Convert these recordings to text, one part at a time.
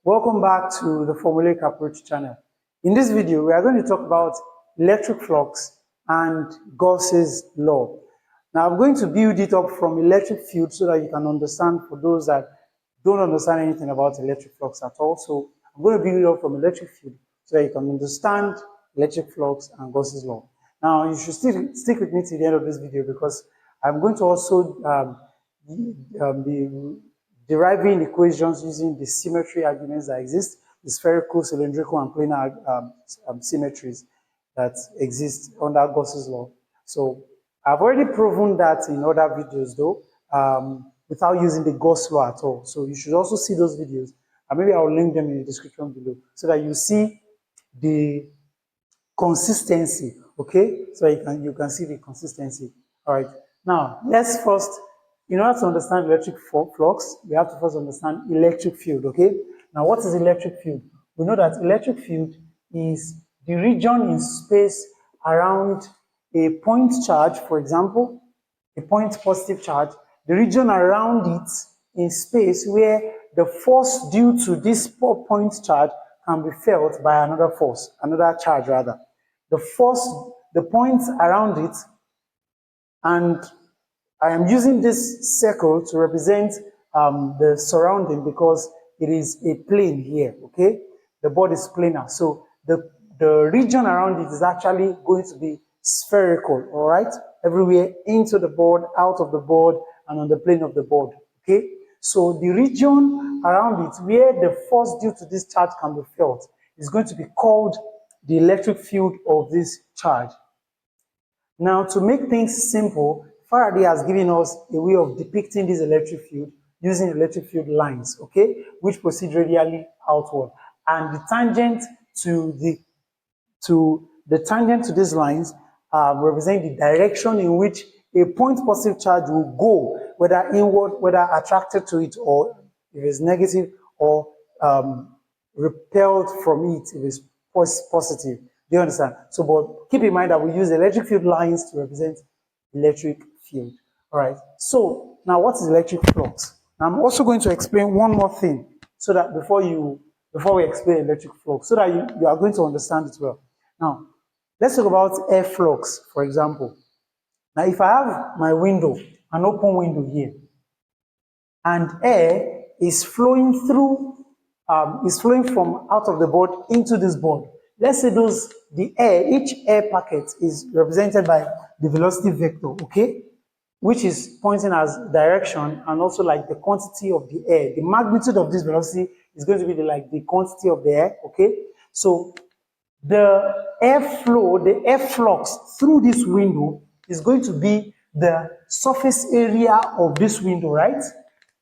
Welcome back to the Formulaic Approach channel. In this video, we are going to talk about electric flux and Gauss's law. Now, I'm going to build it up from electric field so that you can understand for those that don't understand anything about electric flux at all. So I'm going to build it up from electric field so that you can understand electric flux and Gauss's law. Now, you should still stick with me to the end of this video because I'm going to also be deriving equations using the symmetry arguments that exist, the spherical, cylindrical, and planar symmetries that exist under Gauss's law. So I've already proven that in other videos though, without using the Gauss law at all. So you should also see those videos, and maybe I'll link them in the description below so that you see the consistency, okay? So you can see the consistency. All right. Now, let's first, in order to understand electric flux, we have to first understand electric field, okay? Now, what is electric field? We know that electric field is the region in space around a point charge, for example, a point positive charge, the region around it in space where the force due to this point charge can be felt by another force, another charge rather. The force, the points around it, and I am using this circle to represent the surrounding because it is a plane here, okay? The board is planar. So the region around it is actually going to be spherical, all right? Everywhere into the board, out of the board, and on the plane of the board, okay? So the region around it where the force due to this charge can be felt is going to be called the electric field of this charge. Now, to make things simple, Faraday has given us a way of depicting this electric field using electric field lines, okay, which proceed radially outward. And the tangent to these lines represent the direction in which a point positive charge will go, whether inward, whether attracted to it, or if it's negative, or repelled from it if it's positive. Do you understand? So, but keep in mind that we use electric field lines to represent electric field. All right. So now, what is electric flux? Now, I'm also going to explain one more thing, so that before we explain electric flux, so that you are going to understand it well. Now, let's talk about air flux, for example. Now, if I have my window, an open window here, and air is flowing through, is flowing from out of the board into this board. Let's say each air packet is represented by the velocity vector, okay? Which is pointing as direction and also like the quantity of the air. The magnitude of this velocity is going to be like the quantity of the air, okay? So the airflow, the air flux through this window is going to be the surface area of this window, right?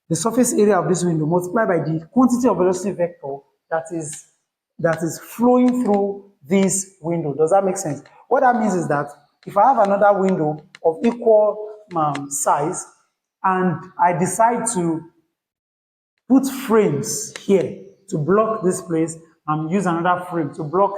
The surface area of this window multiplied by the quantity of velocity vector that is flowing through this window. Does that make sense? What that means is that if I have another window of equal size and I decide to put frames here to block this place and use another frame to block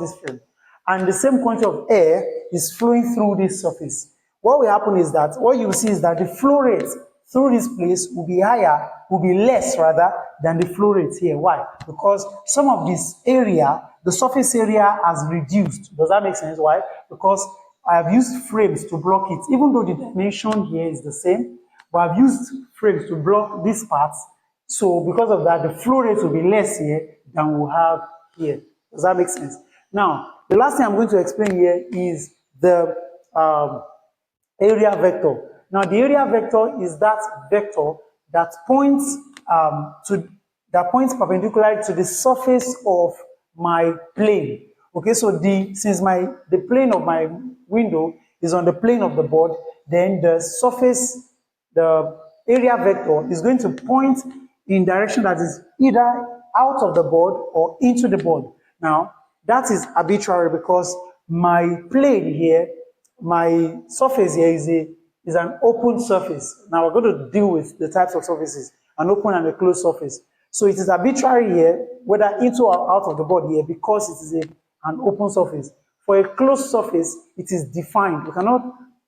this frame, and the same quantity of air is flowing through this surface, what will happen is that what you will see is that the flow rate through this place will be higher, will be less rather than the flow rate here. Why? Because some of this area, the surface area has reduced. Does that make sense? Why? Because I have used frames to block it, even though the dimension here is the same, but I've used frames to block these parts. So because of that, the flow rate will be less here than we'll have here. Does that make sense? Now, the last thing I'm going to explain here is the area vector. Now, the area vector is that vector that points perpendicular to the surface of my plane. Okay, so since the plane of my window is on the plane of the board, then the area vector is going to point in direction that is either out of the board or into the board. Now, that is arbitrary because my plane here, my surface here is an open surface. Now we're going to deal with the types of surfaces, an open and a closed surface. So it is arbitrary here, whether into or out of the board here, because it is an open surface. For a closed surface, it is defined.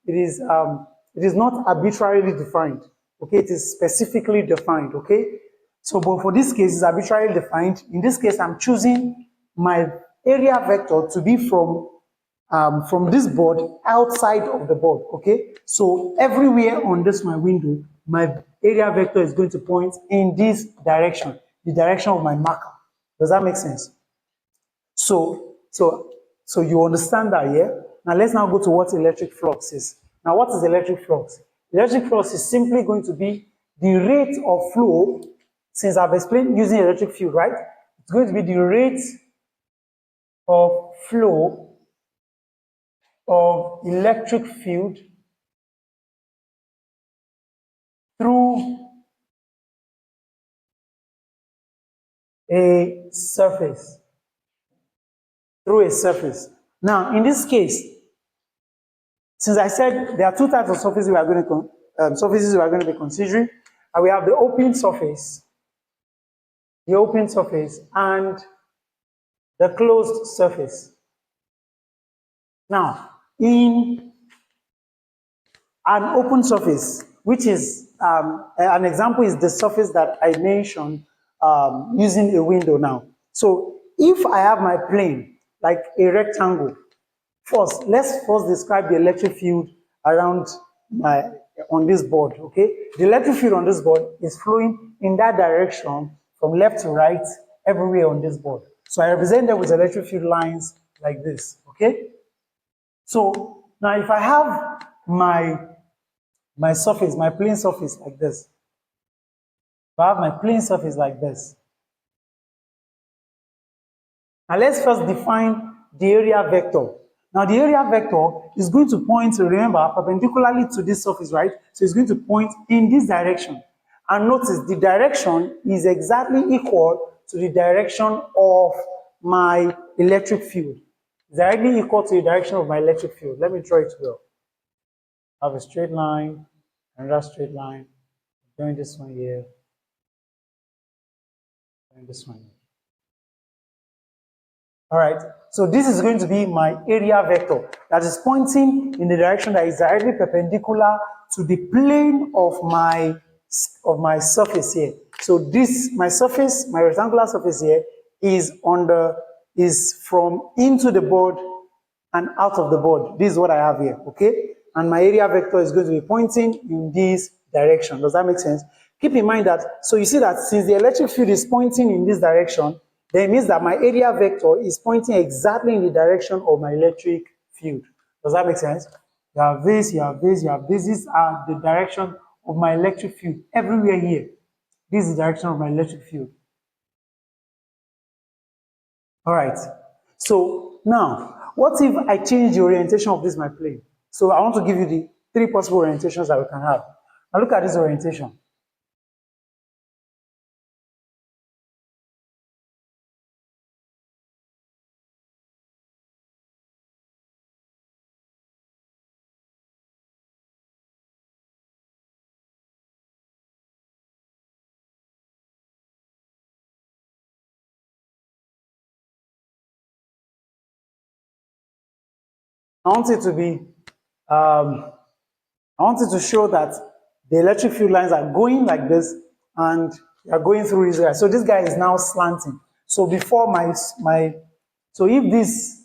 It is not arbitrarily defined. Okay, it is specifically defined. Okay, So, but for this case, it's arbitrarily defined. In this case, I'm choosing my area vector to be from this board outside of the board, okay? So everywhere on this my window, my area vector is going to point in this direction, the direction of my marker. Does that make sense? So you understand that, yeah? Now let's now go to what electric flux is. Now what is electric flux? Electric flux is simply going to be the rate of flow, since I've explained using electric field, right? It's going to be the rate of flow of electric field through a surface. Through a surface. Now, in this case, since I said there are two types of surfaces we are going to be considering, and we have the open surface, and the closed surface. Now, in an open surface, which is an example is the surface that I mentioned using a window now. So if I have my plane like a rectangle, let's first describe the electric field around on this board, okay? The electric field on this board is flowing in that direction from left to right everywhere on this board. So I represent them with electric field lines like this, okay? So now if I have my surface, my plane surface like this, if I have my plane surface like this, now let's first define the area vector. Now the area vector is going to point, remember, perpendicularly to this surface, right? So it's going to point in this direction. And notice the direction is exactly equal to the direction of my electric field. It's directly equal to the direction of my electric field. Let me draw it well. I have a straight line, another straight line, doing this one here, doing this one here. All right, so this is going to be my area vector that is pointing in the direction that is directly perpendicular to the plane of my surface here. So this, my surface, my rectangular surface here is from into the board and out of the board. This is what I have here, okay? And my area vector is going to be pointing in this direction. Does that make sense? Keep in mind that, so you see that since the electric field is pointing in this direction, then it means that my area vector is pointing exactly in the direction of my electric field. Does that make sense? You have this, you have this, you have this. These are the direction of my electric field everywhere here. This is the direction of my electric field. All right. So now, what if I change the orientation of this my plane? So I want to give you the three possible orientations that we can have. Now look at this orientation. I want it to be, I want it to show that the electric field lines are going like this and they are going through this guy. So this guy is now slanting. So before so if this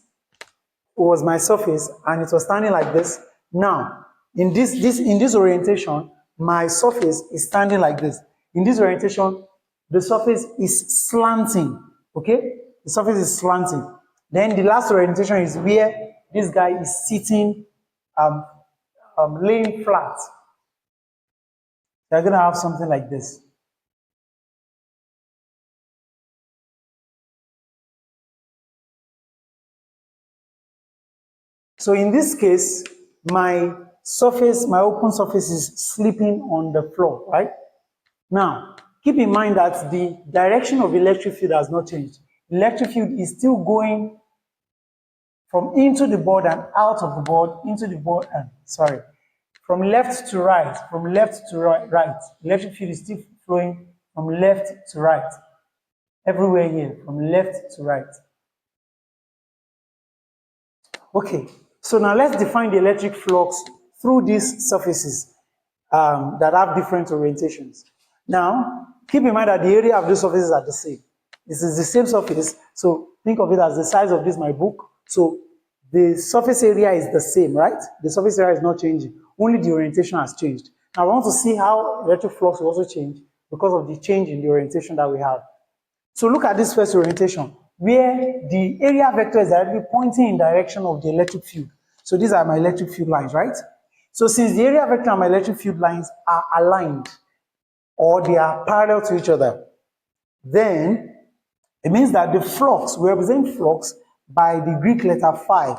was my surface and it was standing like this, now in this orientation, my surface is standing like this. In this orientation, the surface is slanting, okay? The surface is slanting. Then the last orientation is where this guy is sitting, laying flat. They're going to have something like this. So in this case, my open surface is sleeping on the floor, right? Now, keep in mind that the direction of electric field has not changed. Electric field is still going from into the board and out of the board, into the board, from left to right, right. Electric field is still flowing from left to right. Everywhere here, from left to right. Okay, so now let's define the electric flux through these surfaces that have different orientations. Now, Keep in mind that the area of these surfaces are the same. This is the same surface, so think of it as the size of this my book. So the surface area is the same, right? The surface area is not changing, only the orientation has changed. Now I want to see how electric flux will also change because of the change in the orientation that we have. So look at this first orientation, where the area vector is directly pointing in direction of the electric field. So these are my electric field lines, right? So since the area vector and my electric field lines are aligned, or they are parallel to each other, then it means that the flux, we represent flux by the Greek letter phi.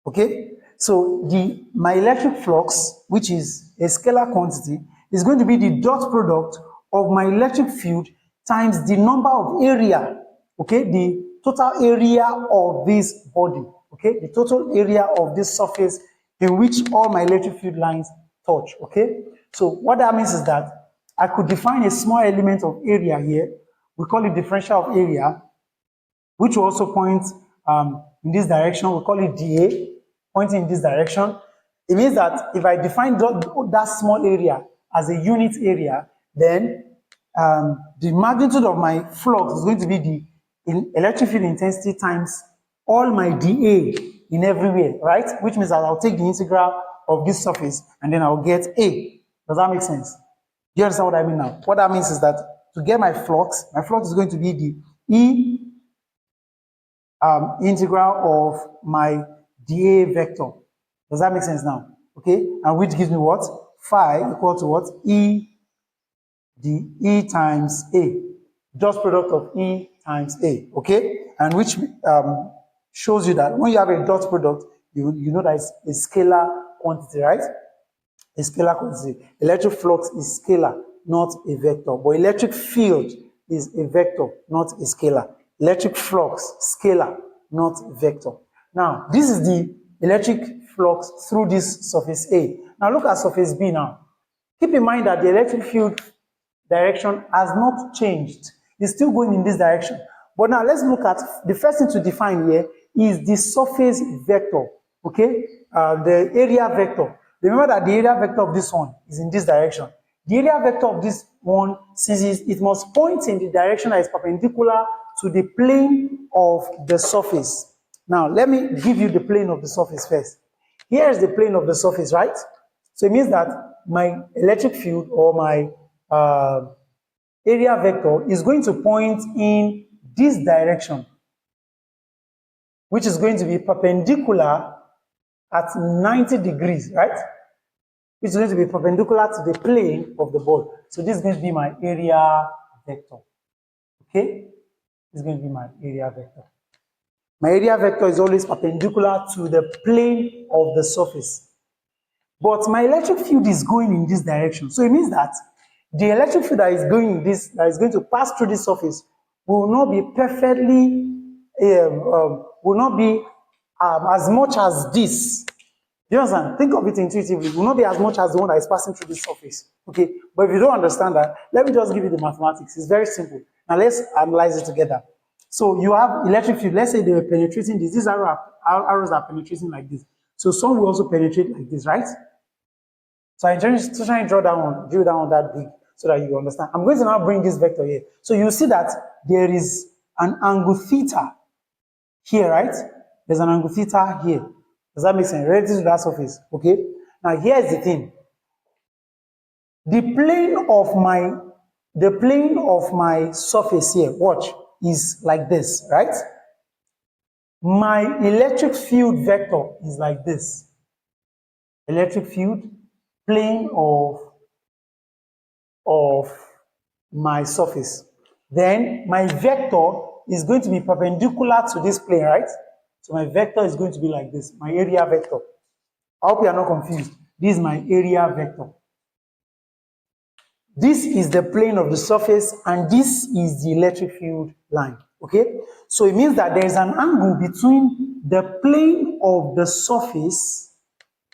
Okay? So my electric flux, which is a scalar quantity, is going to be the dot product of my electric field times the number of area, okay, the total area of this body, okay, the total area of this surface in which all my electric field lines touch, okay. So what that means is that I could define a small element of area here. We call it differential of area, which will also point in this direction. We call it dA, pointing in this direction. It means that if I define that small area as a unit area, then the magnitude of my flux is going to be the electric field intensity times all my dA in everywhere, right? Which means that I'll take the integral of this surface and then I'll get A. Does that make sense? Do you understand what I mean now? What that means is that to get my flux is going to be the E integral of my dA vector. Does that make sense now? Okay, and which gives me what? Phi equal to what? E times A. Dot product of E times A. Okay, and which shows you that when you have a dot product, you know that it's a scalar quantity, right? A scalar quantity. Electric flux is scalar, not a vector. But electric field is a vector, not a scalar. Electric flux, scalar, not vector. Now, this is the electric flux through this surface A. Now look at surface B now. Keep in mind that the electric field direction has not changed. It's still going in this direction. But now let's look at the first thing to define here is the surface vector, okay? The area vector. Remember that the area vector of this one is in this direction. The area vector of this one, since it must point in the direction that is perpendicular to the plane of the surface. Now, let me give you the plane of the surface first. Here is the plane of the surface, right? So it means that my electric field or my area vector is going to point in this direction, which is going to be perpendicular at 90 degrees, right? Which is going to be perpendicular to the plane of the ball. So this is going to be my area vector. Okay? This is going to be my area vector. My area vector is always perpendicular to the plane of the surface. But my electric field is going in this direction. So it means that the electric field that is going to pass through this surface will not be perfectly, will not be as much as this. You understand? Think of it intuitively. It will not be as much as the one that is passing through this surface. Okay? But if you don't understand that, let me just give you the mathematics. It's very simple. Now let's analyze it together. So you have electric field. Let's say they were penetrating this. These arrows are penetrating like this. So some will also penetrate like this, right? So I just try and draw down that big so that you understand. I'm going to now bring this vector here. So you see that there is an angle theta here, right? There's an angle theta here. Does that make sense? Relative to that surface. Okay? Now here's the thing. The plane of my surface here, watch, is like this, right? My electric field vector is like this. Electric field, plane of my surface. Then my vector is going to be perpendicular to this plane, right? So my vector is going to be like this, my area vector. I hope you are not confused. This is my area vector. This is the plane of the surface and this is the electric field line, okay? So it means that there is an angle between the plane of the surface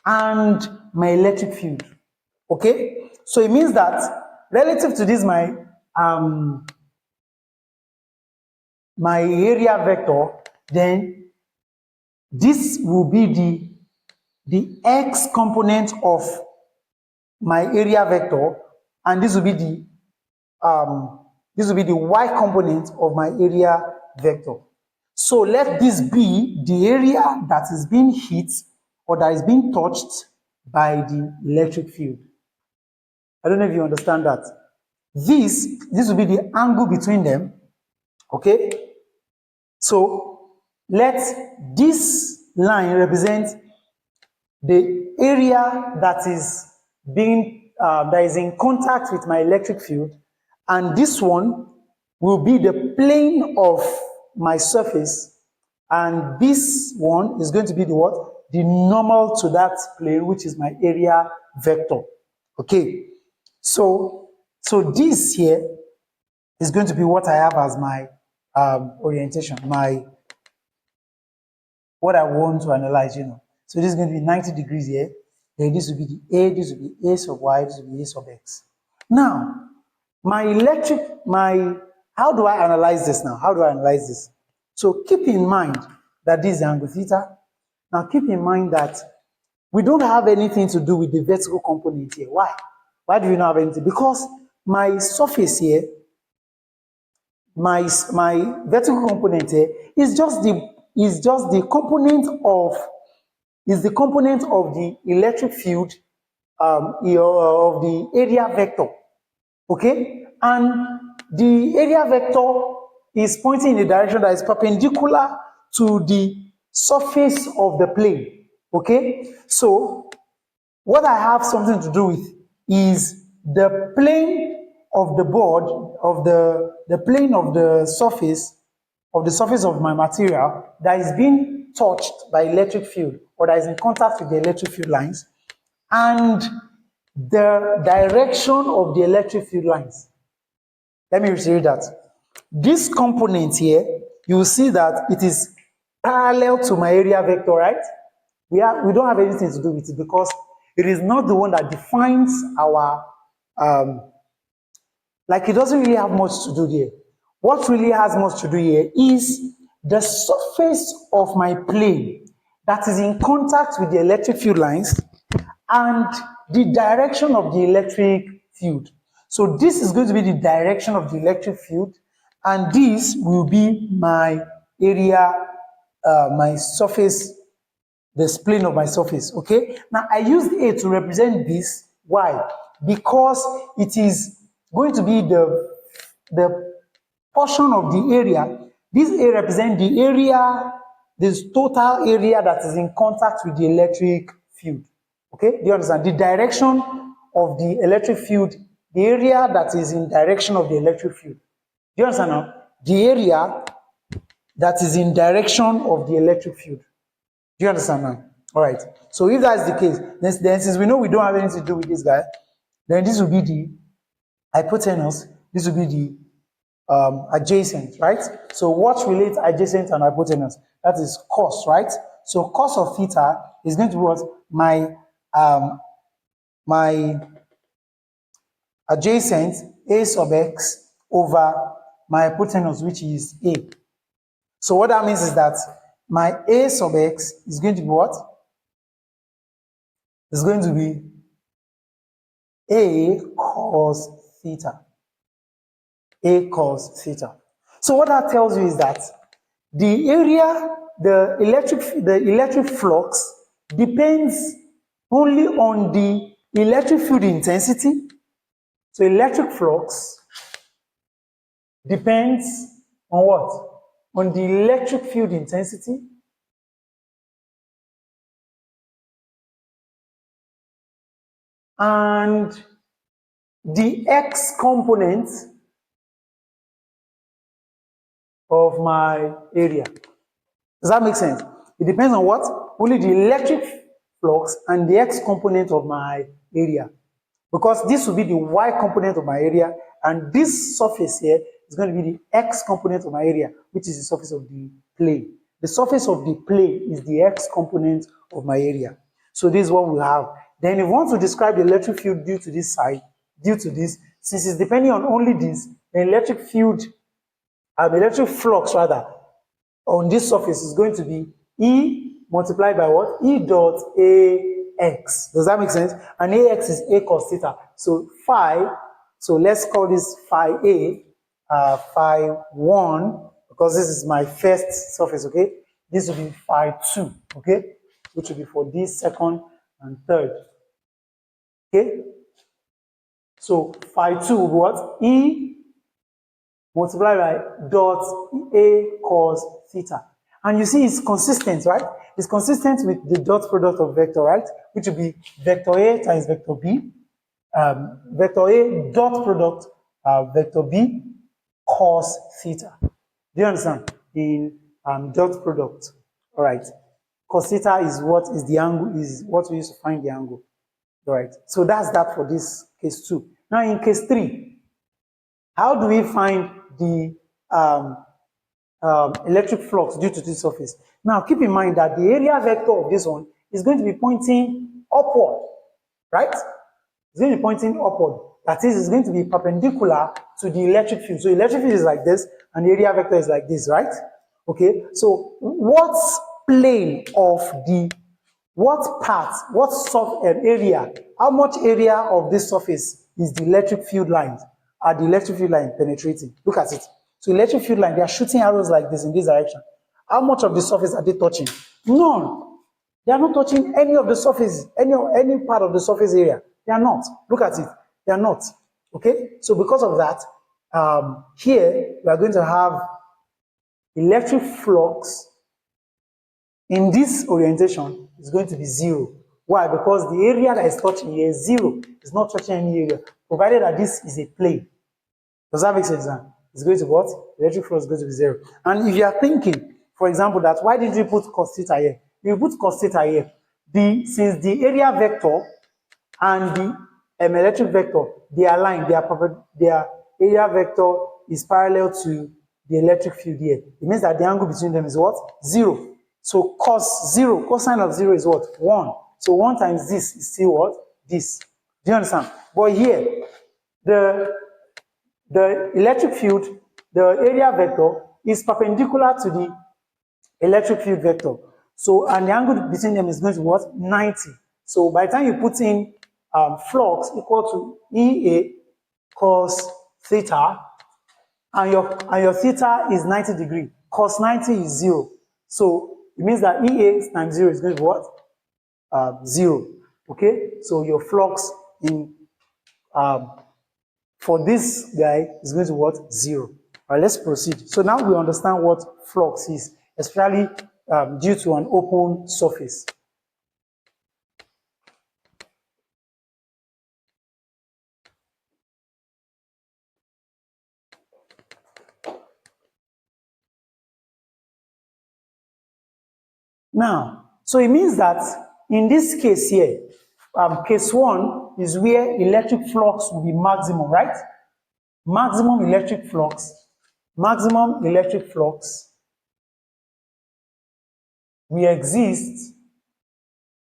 and my electric field, okay? So it means that relative to this, my area vector, then this will be the x component of my area vector, and this will be the this will be the y component of my area vector. So let this be the area that is being hit or that is being touched by the electric field. I don't know if you understand that. This will be the angle between them, okay? So let this line represent the area that is in contact with my electric field, and this one will be the plane of my surface, and this one is going to be the what? The normal to that plane, which is my area vector. Okay, so this here is going to be what I have as my orientation, what I want to analyze, So this is going to be 90 degrees here. Then this will be the A, this will be A sub Y, this will be A sub X. Now, how do I analyze this now? How do I analyze this? So keep in mind that this is angle theta. Now keep in mind that we don't have anything to do with the vertical component here. Why? Why do we not have anything? Because my surface here, my vertical component here is just the component of the electric field of the area vector. Okay, and the area vector is pointing in a direction that is perpendicular to the surface of the plane. Okay, so what I have something to do with is the plane of the board, of the plane of the surface of my material that is being touched by electric field, or that is in contact with the electric field lines, and the direction of the electric field lines. Let me reiterate that. This component here, you will see that it is parallel to my area vector, right? We don't have anything to do with it because it is not the one that defines our, it doesn't really have much to do here. What really has much to do here is the surface of my plane that is in contact with the electric field lines and the direction of the electric field. So this is going to be the direction of the electric field, and this will be my area, my surface, the plane of my surface. Okay, now I used A to represent this. Why? Because it is going to be the portion of the area. This A represents the area, this total area that is in contact with the electric field. Okay, do you understand? The direction of the electric field, the area that is in direction of the electric field. Do you understand now? The area that is in direction of the electric field. Do you understand now? All right. So if that's the case, then since we know we don't have anything to do with this guy, then this will be the hypotenuse. This will be the adjacent, right? So what relates adjacent and hypotenuse? That is cos, right? So cos of theta is going to be what? My adjacent A sub x over my hypotenuse, which is A. So what that means is that my A sub x is going to be what? It's going to be A cos theta. A cos theta. So what that tells you is that the area, the electric flux depends only on the electric field intensity. So electric flux depends on what? On the electric field intensity and the x component of my area. Does that make sense? It depends on what? Only the electric flux and the x component of my area. Because this will be the y component of my area, and this surface here is going to be the x component of my area, which is the surface of the plane. The surface of the plane is the x component of my area. So this is what we have. Then if we want to describe the electric field due to this side, due to this, since it's depending on only this, the electric field, electric flux rather, on this surface is going to be E multiplied by what? E dot AX. Does that make sense? And AX is A cos theta. So phi So let's call this phi A, phi 1, because this is my first surface, okay? This will be phi 2, okay? Which will be for this second and third, okay? So phi 2 will be what? E multiplied by dot A cos theta. And you see it's consistent, right? It's consistent with the dot product of vector, right? Which will be vector A times vector B. Vector A dot product vector B cos theta. Do you understand? In dot product. All right. Cos theta is what is the angle, is what we use to find the angle. All right. So that's that for this case 2. Now in case 3, how do we find the electric flux due to this surface? Now keep in mind that the area vector of this one is going to be pointing upward, right? It's going to be pointing upward. That is, it's going to be perpendicular to the electric field. So electric field is like this, and the area vector is like this, right? Okay, so what plane of the, what part, what area, how much area of this surface is the electric field lines, are the electric field line penetrating? Look at it. So electric field line, they are shooting arrows like this in this direction. How much of the surface are they touching? None. They are not touching any of the surface, any part of the surface area. They are not. Look at it. They are not. Okay? So because of that, here we are going to have electric flux in this orientation is going to be 0. Why? Because the area that is touching here is 0. It's not touching any area, provided that this is a plane. Does that make sense now? It's going to what? Electric flux is going to be 0. And if you are thinking, for example, that why did you put cos theta here? You put cos theta here. Since the area vector and the electric vector, they are aligned, their area vector is parallel to the electric field here. It means that the angle between them is what? 0. So cos 0, cosine of 0 is what? 1. So 1 times this is still what? This. Do you understand? But here, the electric field, the area vector is perpendicular to the electric field vector. So, and the angle between them is going to be what? 90. So by the time you put in flux equal to EA cos theta, and your theta is 90 degrees, cos 90 is 0. So it means that EA times 0 is going to be what? 0. Okay? So your flux in for this guy is going to what? 0. All right, let's proceed. So now we understand what flux is, especially due to an open surface. Now, so it means that in this case here, case 1 is where electric flux will be maximum, right? Maximum electric flux will exist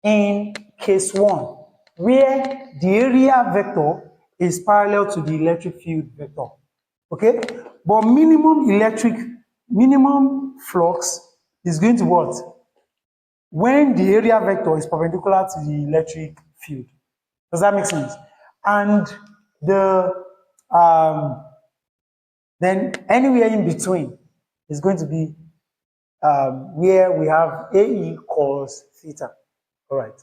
in case 1, where the area vector is parallel to the electric field vector. Okay? But minimum flux is going to what? When the area vector is perpendicular to the electric field. Does that make sense? And then anywhere in between is going to be where we have AE cos theta. All right.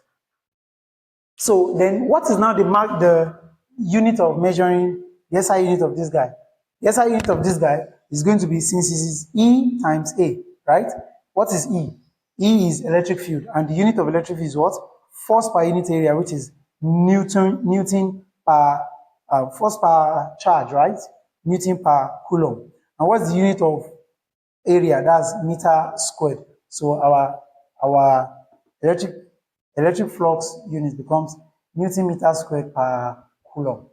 So then what is now the unit of measuring the SI unit of this guy? The SI unit of this guy is going to be, since this is E times A, right? What is E? E is electric field, and the unit of electric field is what? Force per unit area, which is Newton per force per charge, right? Newton per coulomb. And what's the unit of area? That's meter squared. So our electric flux unit becomes Newton meter squared per coulomb.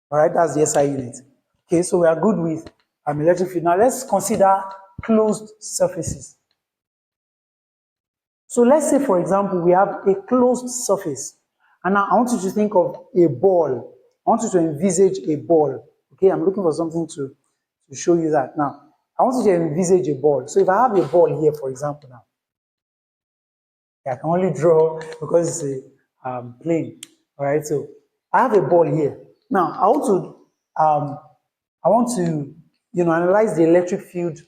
All right, that's the SI unit. Okay, so we are good with electric field. Now let's consider closed surfaces. So let's say, for example, we have a closed surface. And now I want you to think of a ball. I want you to envisage a ball. Okay, I'm looking for something to show you that. Now, I want you to envisage a ball. So if I have a ball here, for example, now, I can only draw because it's a plane. All right, so I have a ball here. Now, I want to, analyze the electric field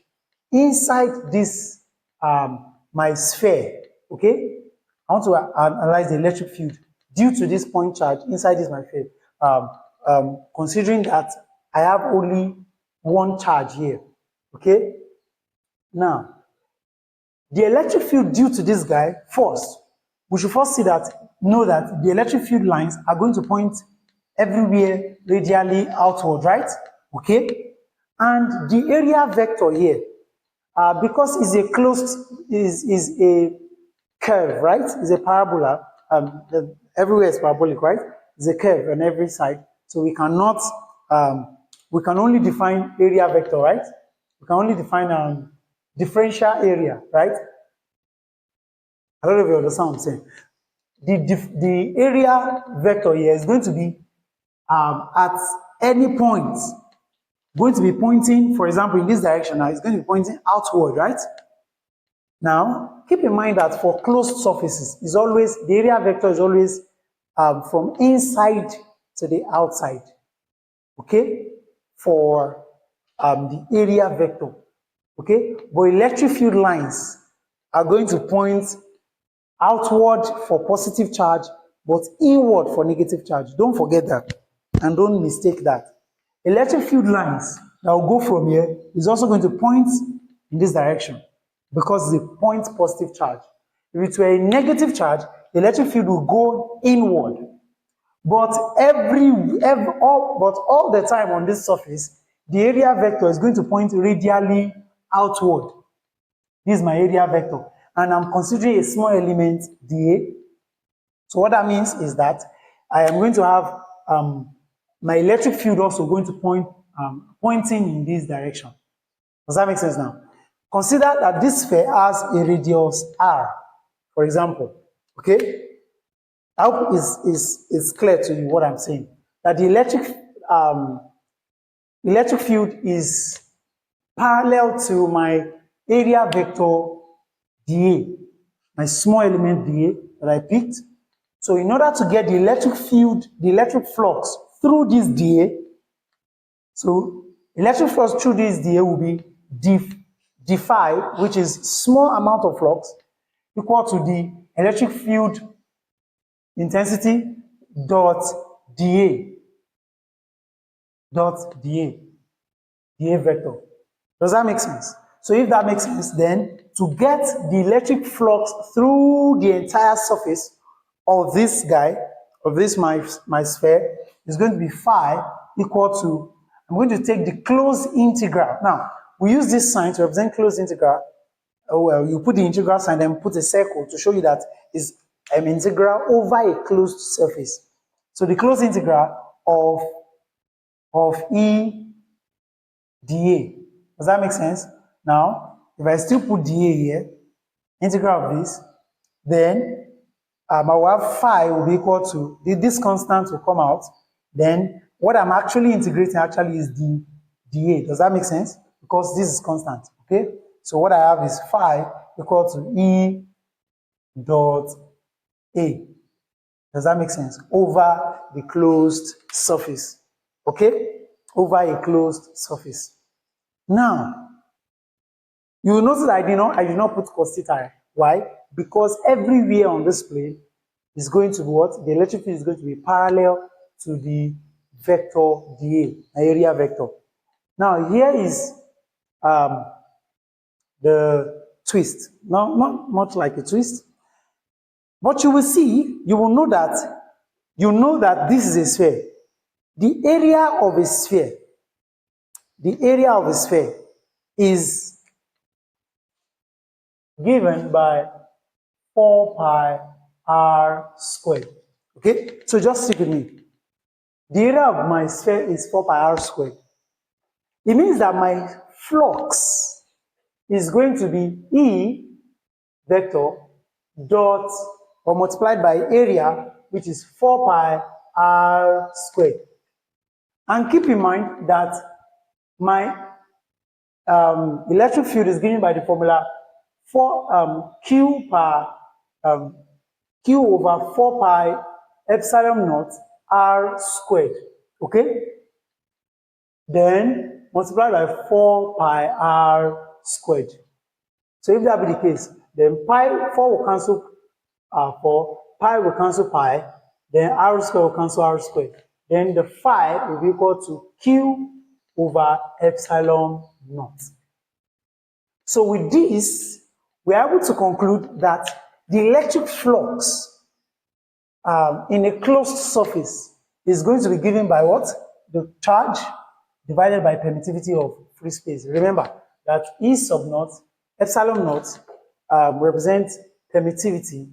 inside this, my sphere, okay? I want to analyze the electric field due to this point charge inside this my sphere, considering that I have only one charge here, okay? Now, the electric field due to this guy, first, we should first know that the electric field lines are going to point everywhere radially outward, right? Okay? And the area vector here, because it's a closed, is a curve, right? It's a parabola. Everywhere is parabolic, right? It's a curve on every side. So we cannot, we can only define area vector, right? We can only define differential area, right? I don't know if you understand what I'm saying. The area vector here is going to be at any point, going to be pointing, for example, in this direction now, it's going to be pointing outward, right? Now, keep in mind that for closed surfaces, the area vector is always from inside to the outside, okay? For the area vector, okay? But electric field lines are going to point outward for positive charge, but inward for negative charge. Don't forget that, and don't mistake that. Electric field lines that will go from here is also going to point in this direction because it points positive charge. If it were a negative charge, the electric field will go inward. But all the time on this surface, the area vector is going to point radially outward. This is my area vector, and I'm considering a small element dA. So what that means is that I am going to have my electric field also going to pointing in this direction. Does that make sense now? Consider that this sphere has a radius r, for example. Okay? I hope it's clear to you what I'm saying. That the electric field is parallel to my area vector dA, my small element dA that I picked. So in order to get the electric field, the electric flux through this dA, so electric flux through this dA will be d phi, which is small amount of flux, equal to the electric field intensity dot dA vector. Does that make sense? So if that makes sense, then to get the electric flux through the entire surface of this guy, of this my sphere, is going to be phi equal to, I'm going to take the closed integral. Now, we use this sign to represent closed integral. Oh, well, you put the integral sign, then put a circle to show you that is an integral over a closed surface. So the closed integral of E dA. Does that make sense? Now, if I still put dA here, integral of this, then I will have phi will be equal to, this constant will come out, then what I'm actually integrating actually is the dA. Does that make sense? Because this is constant, okay? So what I have is phi equal to E dot A. Does that make sense? Over the closed surface, okay? Over a closed surface. Now, you will notice that I did not put cos theta. Why? Because everywhere on this plane is going to be what? The electric field is going to be parallel to the vector dA, area vector. Now, here is the twist. Now, not much like a twist, but you will see, you know that this is a sphere. The area of a sphere is given by 4 pi r squared. Okay, so just stick with me. The area of my sphere is 4 pi r squared. It means that my flux is going to be E vector dot or multiplied by area, which is 4 pi r squared. And keep in mind that my electric field is given by the formula Q over 4 pi epsilon naught r squared. Okay? Then multiply by 4 pi r squared. So if that be the case, then 4 will cancel 4, pi will cancel pi, then r squared will cancel r squared. Then the phi will be equal to q over epsilon naught. So with this, we are able to conclude that the electric flux in a closed surface is going to be given by what? The charge divided by permittivity of free space. Remember that E sub naught, epsilon naught represents permittivity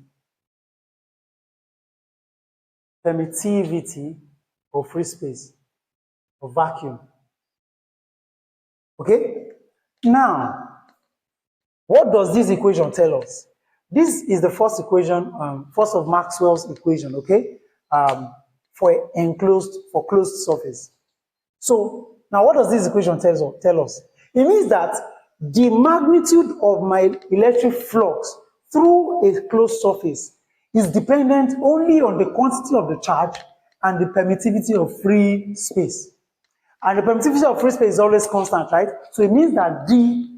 of free space, of vacuum. Okay? Now, what does this equation tell us? This is the first equation, first of Maxwell's equation, okay? For closed surface. So now what does this equation tell us? It means that the magnitude of my electric flux through a closed surface is dependent only on the quantity of the charge and the permittivity of free space. And the permittivity of free space is always constant, right? So it means that the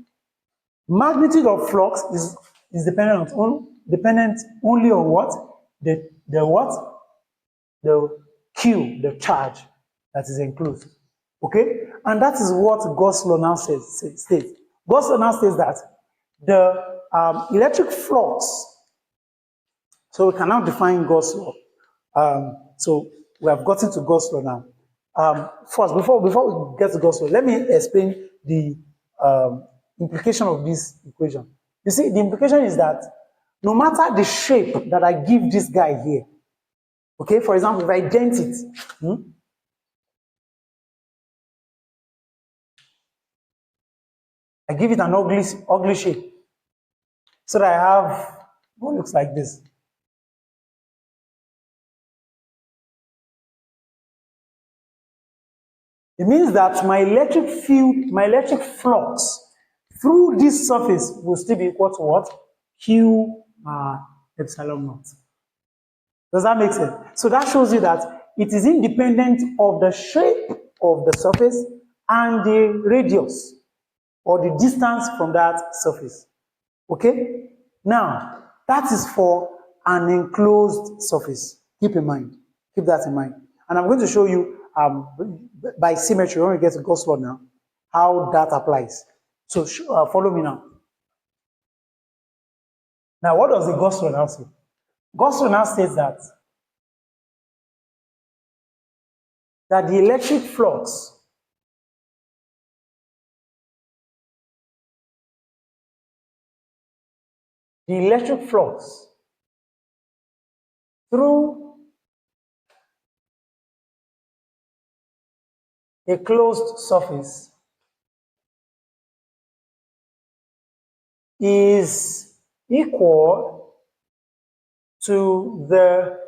magnitude of flux is dependent only on what? The Q, the charge that is enclosed. Okay? And that is what Gauss law now states. Gauss law now states that the electric flux, so we can now define Gauss law. So we have gotten to Gauss law now. First, before we get to Gauss law, let me explain the implication of this equation. You see, the implication is that no matter the shape that I give this guy here, okay, for example, if I dent it, I give it an ugly shape, so that I have what looks like this. It means that my electric field, my electric flux through this surface will still be equal to what? Q epsilon naught. Does that make sense? So that shows you that it is independent of the shape of the surface and the radius or the distance from that surface. Okay? Now, that is for an enclosed surface. Keep that in mind. And I'm going to show you by symmetry, when we get to Gauss law now, how that applies. So follow me now. Now, what does the Gauss law now say? Gauss law now states that the electric flux through a closed surface is equal to the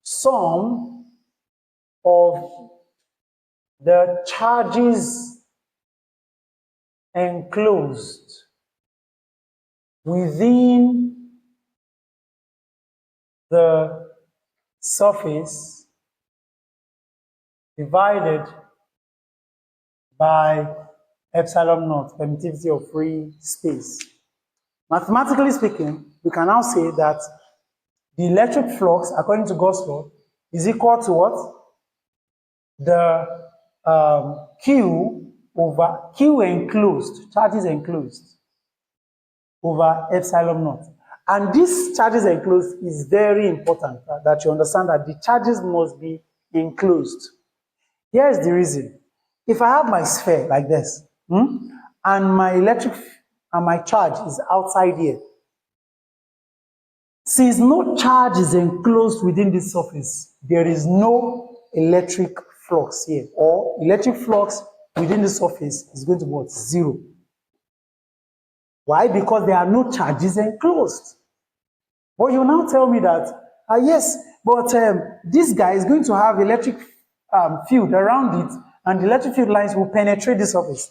sum of the charges enclosed within the surface divided by epsilon naught, permittivity of free space. Mathematically speaking, we can now say that the electric flux, according to Gauss law, is equal to what? The Q over Q enclosed, charges enclosed, over epsilon naught. And this charges enclosed is very important, that you understand that the charges must be enclosed. Here is the reason. If I have my sphere like this, and my charge is outside here, since no charge is enclosed within this surface, there is no electric flux here, or electric flux within the surface is going to be what? 0. Why? Because there are no charges enclosed. But you now tell me that, yes, but this guy is going to have electric field around it, and the electric field lines will penetrate the surface.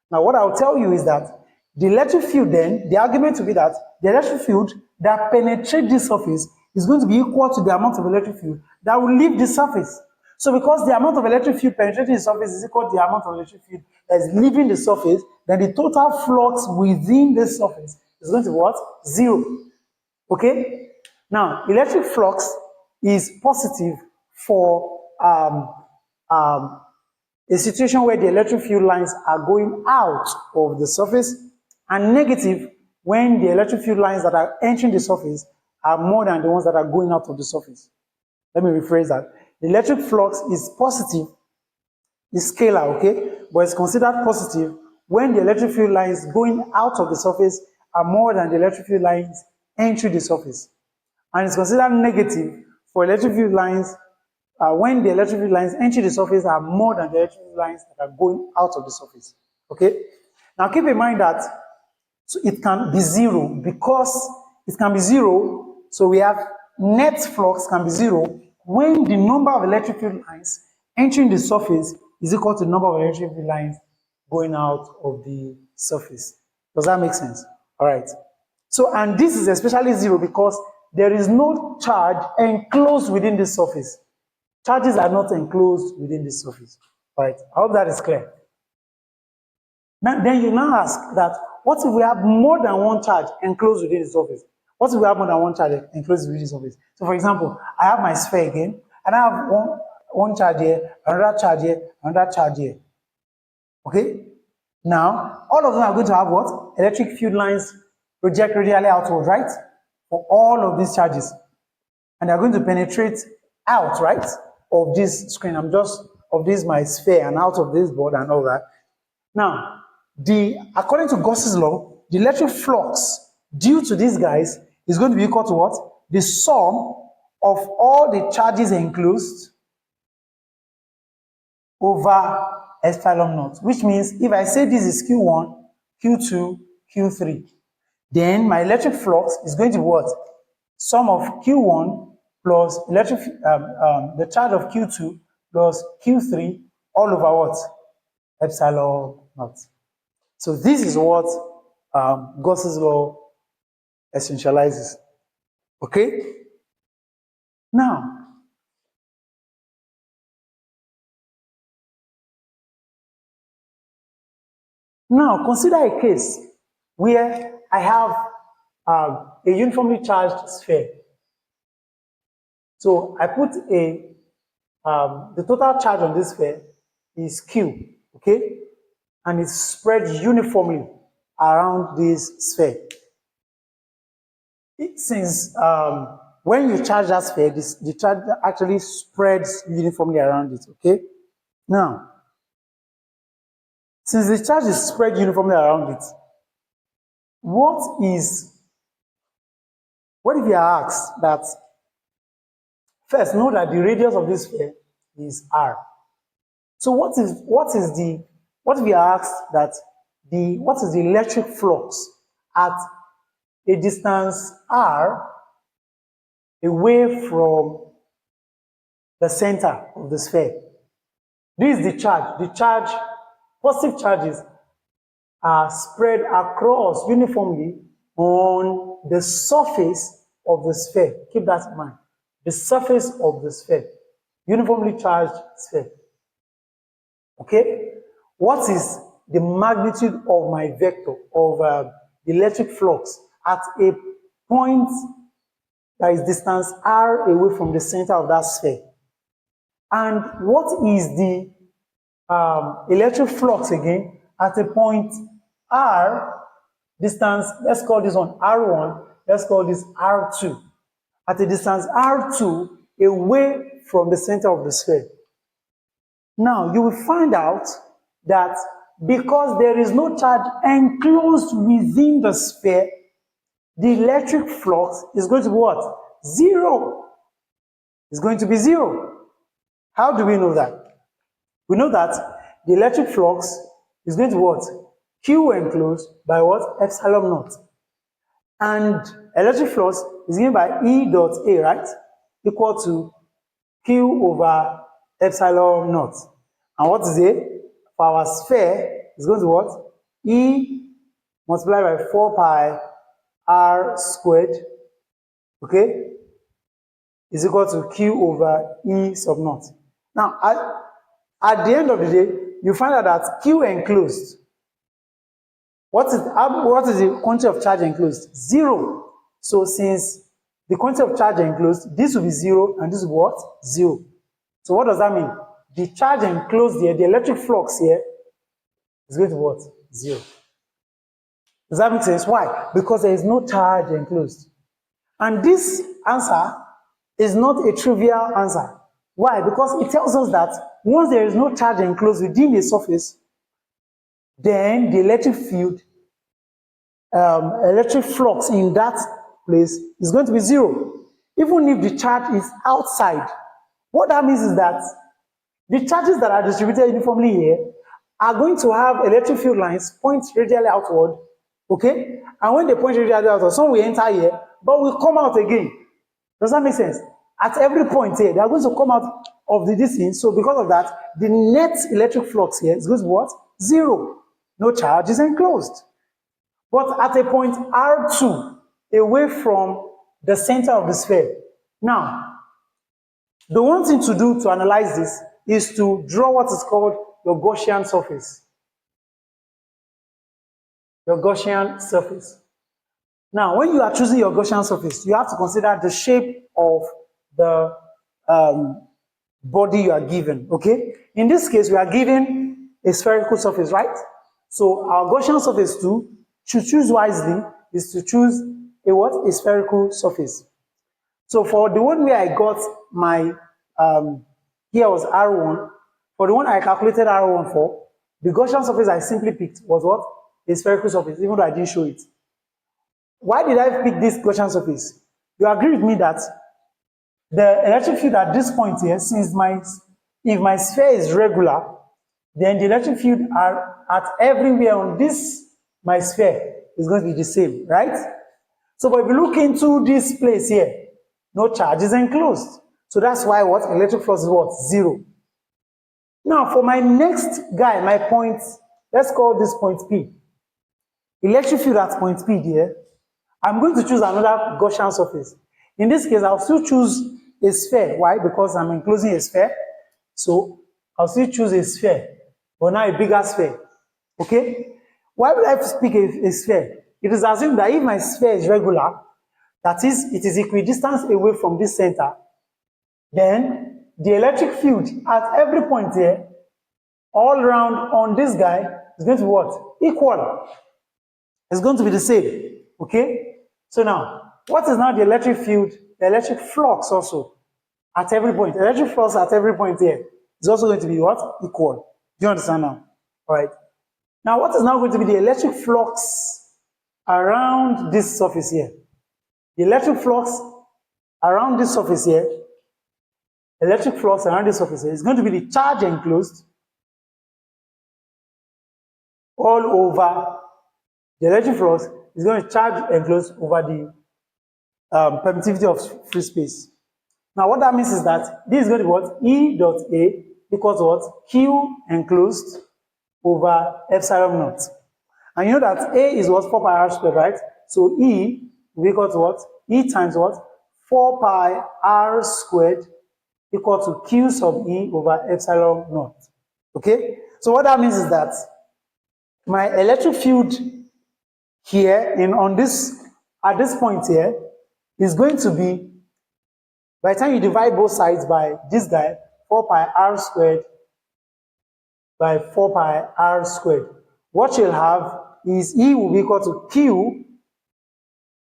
Now, what I'll tell you is that the electric field then, the argument will be that the electric field that penetrates this surface is going to be equal to the amount of electric field that will leave the surface. So because the amount of electric field penetrating the surface is equal to the amount of electric field that is leaving the surface, then the total flux within the surface is going to be what? 0. Okay? Now, electric flux is positive for a situation where the electric field lines are going out of the surface, and negative when the electric field lines that are entering the surface are more than the ones that are going out of the surface. Let me rephrase that. The electric flux is positive, is scalar, okay? But it's considered positive when the electric field lines going out of the surface are more than the electric field lines entering the surface. And it's considered negative for electric field lines when the electric field lines entering the surface are more than the electric field lines that are going out of the surface. Okay? Now keep in mind that so it can be 0 because it can be 0, so we have net flux can be 0 when the number of electric field lines entering the surface is equal to the number of electric field lines going out of the surface. Does that make sense? All right. So, and this is especially 0 because there is no charge enclosed within the surface. Charges are not enclosed within the surface. All right. I hope that is clear. Now, then you now ask that, what if we have more than one charge enclosed within the surface? What if we have more than one charge enclosed within the surface? So for example, I have my sphere again, and I have one charge here, another charge here, another charge here. Okay? Now, all of them are going to have what? Electric field lines project radially outward, right? For all of these charges. And they're going to penetrate out, right? Of this screen. I'm just, of this my sphere, and out of this board and all that. Now, according to Gauss's law, the electric flux due to these guys is going to be equal to what? The sum of all the charges enclosed over epsilon naught, which means if I say this is Q1, Q2, Q3, then my electric flux is going to be what? Sum of Q1 plus the charge of Q2 plus Q3 all over what? Epsilon naught. So this is what Gauss's law essentializes. Okay? Now, consider a case where I have a uniformly charged sphere. So I put the total charge on this sphere is Q, okay? And it's spread uniformly around this sphere. Since when you charge that sphere, the charge actually spreads uniformly around it, okay? Now, since the charge is spread uniformly around it, what if you are asked that, first, know that the radius of this sphere is r. So what if we are asked that what is the electric flux at a distance r away from the center of the sphere? This is the charge. The charge, positive charges are spread across uniformly on the surface of the sphere. Keep that in mind. The surface of the sphere, uniformly charged sphere. Okay? What is the magnitude of my vector of electric flux at a point that is distance r away from the center of that sphere? And what is the electric flux again at a point r, distance, let's call this one r1, let's call this r2, at a distance r2 away from the center of the sphere? Now, you will find out that because there is no charge enclosed within the sphere, the electric flux is going to be what? 0. It's going to be 0. How do we know that? We know that the electric flux is going to be what? Q enclosed by what? Epsilon naught. And electric flux is given by E dot A, right? Equal to Q over epsilon naught. And what is A? For our sphere, is going to what? E multiplied by 4 pi r squared, okay, is equal to Q over E sub naught. Now, at the end of the day, you find out that Q enclosed. What is the quantity of charge enclosed? 0. So since the quantity of charge enclosed, this will be 0 and this will be what? 0. So what does that mean? The charge enclosed here, the electric flux here, is going to what? 0. Does that make sense? Why? Because there is no charge enclosed. And this answer is not a trivial answer. Why? Because it tells us that once there is no charge enclosed within a surface, then the electric field, electric flux in that place is going to be 0. Even if the charge is outside. What that means is that the charges that are distributed uniformly here are going to have electric field lines point radially outward, okay? And when they point radially outward, some will enter here, but will come out again. Does that make sense? At every point here, they are going to come out of the distance. So because of that, the net electric flux here is going to be what? 0. No charge is enclosed. But at a point R2, away from the center of the sphere. Now, the one thing to do to analyze this is to draw what is called your Gaussian surface. Your Gaussian surface. Now, when you are choosing your Gaussian surface, you have to consider the shape of the body you are given, okay? In this case, we are given a spherical surface, right? So our Gaussian surface to choose wisely is to choose a what? A spherical surface. So for the one where I got my, here was R1, for the one I calculated R1 for, the Gaussian surface I simply picked was what? A spherical surface, even though I didn't show it. Why did I pick this Gaussian surface? You agree with me that the electric field at this point here, since if my sphere is regular, then the electric field are at everywhere on this, my sphere, is going to be the same, right? So, but if you look into this place here, no charge is enclosed. So that's why what? Electric flux is what? 0. Now, for my next guy, my point, let's call this point P. Electric field at point P here, I'm going to choose another Gaussian surface. In this case, I'll still choose a sphere. Why? Because I'm enclosing a sphere. So I'll still choose a sphere, but now a bigger sphere. Okay? Why would I pick a sphere? It is assumed that if my sphere is regular, that is, it is equidistant away from this center, then the electric field at every point here, all around on this guy, is going to be what? Equal. It's going to be the same. Okay? So now, what is now the electric field? The electric flux also at every point. The electric flux at every point here is also going to be what? Equal. Do you understand now? All right. Now, what is now going to be the electric flux around this surface here? The electric flux around this surface here, electric flux around this surface here is going to be the charge enclosed all over. The electric flux is going to charge enclosed over the permittivity of free space. Now, what that means is that this is going to be what? E dot A equals what? Q enclosed over epsilon naught. And you know that A is what? 4 pi r squared, right? So E will be equal to what? E times what? 4 pi r squared equal to Q sub E over epsilon naught. Okay? So what that means is that my electric field here at this point here is going to be, by the time you divide both sides by this guy, 4 pi r squared by 4 pi r squared. What you'll have is E will be equal to Q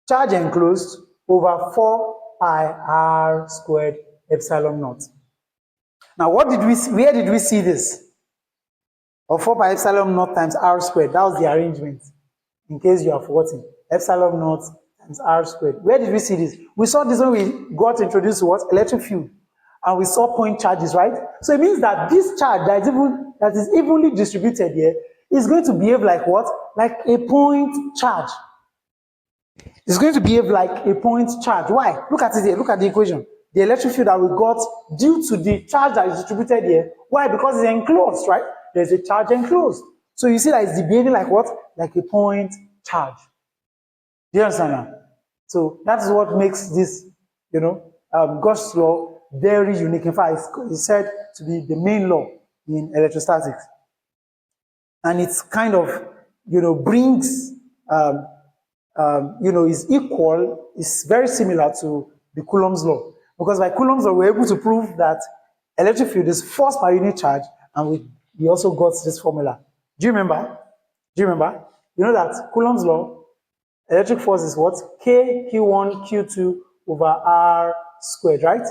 charge enclosed over 4 pi r squared epsilon naught. Now, where did we see this? Or 4 pi epsilon naught times r squared. That was the arrangement. In case you are forgotten, epsilon naught times r squared. Where did we see this? We saw this when we got introduced to what? Electric field. And we saw point charges, right? So it means that this charge that is evenly distributed here is going to behave like what? Like a point charge. It's going to behave like a point charge. Why? Look at it here. Look at the equation. The electric field that we got due to the charge that is distributed here. Why? Because it's enclosed, right? There's a charge enclosed. So you see that it's behaving like what? Like a point charge. Do you understand now? So that is what makes this, Gauss law very unique. In fact, it's said to be the main law in electrostatics. And it's kind of, brings, is equal, is very similar to the Coulomb's law. Because by Coulomb's law, we're able to prove that electric field is force per unit charge, and we also got this formula. Do you remember? You know that Coulomb's law, electric force is what? K Q1 Q2 over R squared, right?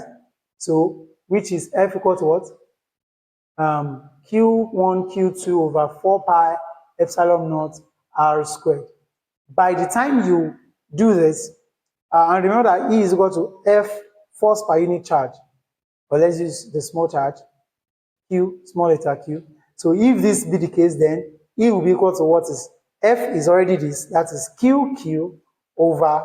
So, which is F equal to what? Q1 Q2 over 4 pi epsilon naught R squared. By the time you do this, and remember that E is equal to F force per unit charge, but let's use the small charge, Q, small letter q. So if this be the case, then E will be equal to what is, F is already this, that is QQ over,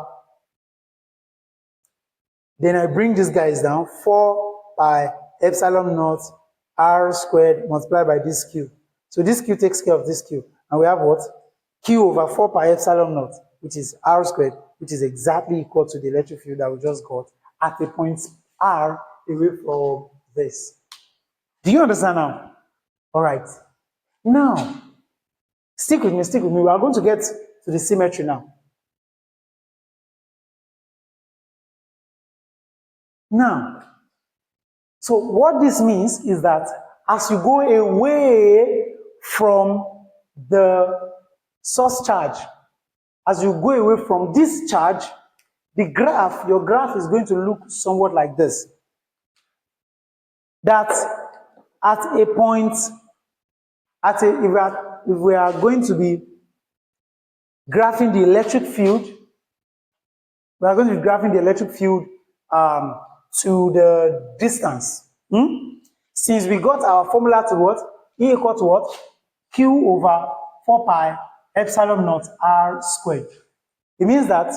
then I bring these guys down, 4 pi epsilon naught R squared multiplied by this Q. So this Q takes care of this Q. And we have what? Q over 4 pi epsilon naught, which is R squared, which is exactly equal to the electric field that we just got at the point R away from this. Do you understand now? All right. Now, stick with me. We are going to get to the symmetry now. Now, so what this means is that as you go away from the source charge, as you go away from this charge, your graph is going to look somewhat like this. That at a point, if we are going to be graphing the electric field, we are going to be graphing the electric field to the distance. Since we got our formula to what? E equal to what? Q over 4 pi epsilon naught R squared. It means that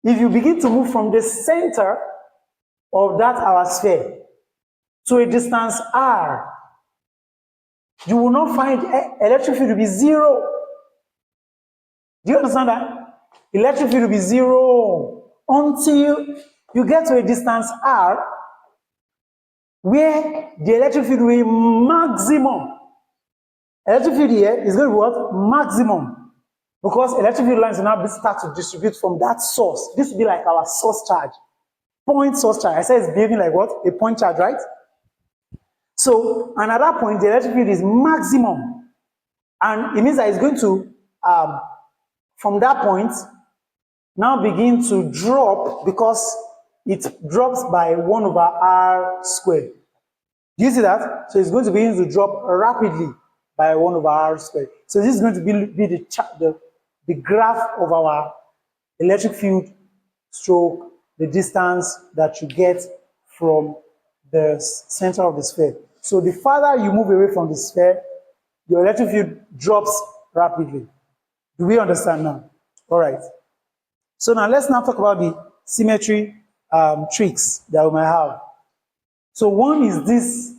if you begin to move from the center of that our sphere to a distance R, you will not find electric field to be zero. Do you understand that? Electric field will be zero until you get to a distance R where the electric field will be maximum. Electric field here is going to be what? Maximum. Because electric field lines will now start to distribute from that source. This will be like our source charge. Point source charge. I said it's behaving like what? A point charge, right? So, and at that point, the electric field is maximum. And it means that it's going to, from that point, now begin to drop because it drops by 1 over R squared. Do you see that? So it's going to begin to drop rapidly by 1 over R squared. So this is going to be the graph of our electric field stroke, the distance that you get from the center of the sphere. So the farther you move away from the sphere, your electric field drops rapidly. Do we understand now? All right. So now let's now talk about the symmetry tricks that we might have. So one is this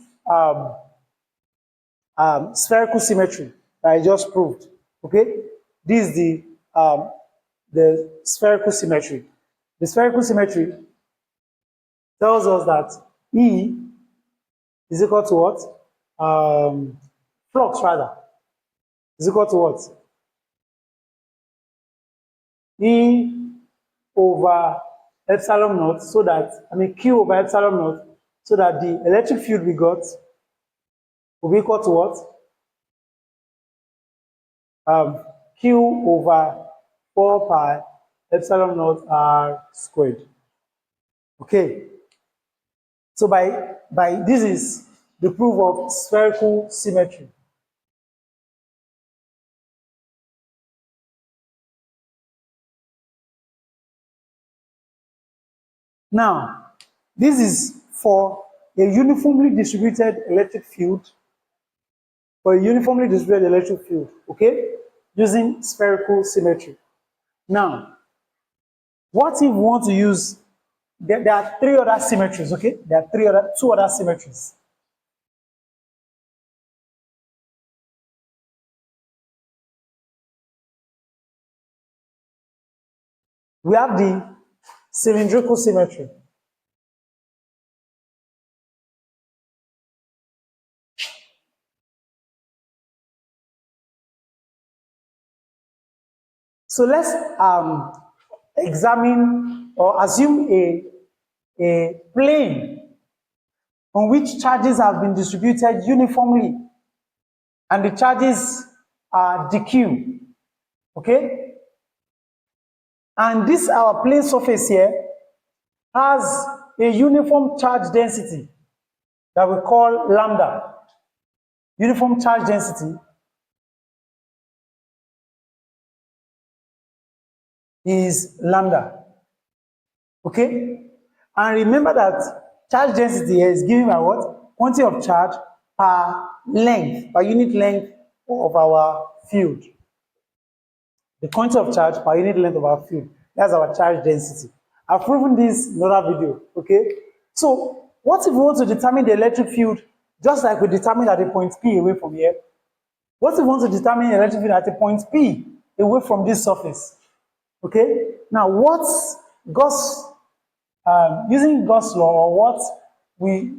spherical symmetry that I just proved. Okay, this is the spherical symmetry. The spherical symmetry tells us that E is equal to what? Flux rather is equal to what? E over epsilon naught, so that, Q over epsilon naught, so that the electric field we got will be equal to what? Q over 4 pi epsilon naught R squared. Okay. So by this is the proof of spherical symmetry. Now, this is for a uniformly distributed electric field, okay, using spherical symmetry. Now, what if we want to use, there are 3 other symmetries, okay? There are 2 other symmetries. We have the cylindrical symmetry. So let's examine or assume a plane on which charges have been distributed uniformly and the charges are dq, okay? And this our plane surface here has a uniform charge density that we call lambda. Uniform charge density is lambda, okay? And remember that charge density here is given by what? Quantity of charge per length, per unit length of our field. The quantity of charge per unit length of our field. That's our charge density. I've proven this in another video, okay? So, what if we want to determine the electric field just like we determined at a point P away from here? What if we want to determine the electric field at a point P away from this surface? Okay? Now, what's Gauss, using Gauss law, or what we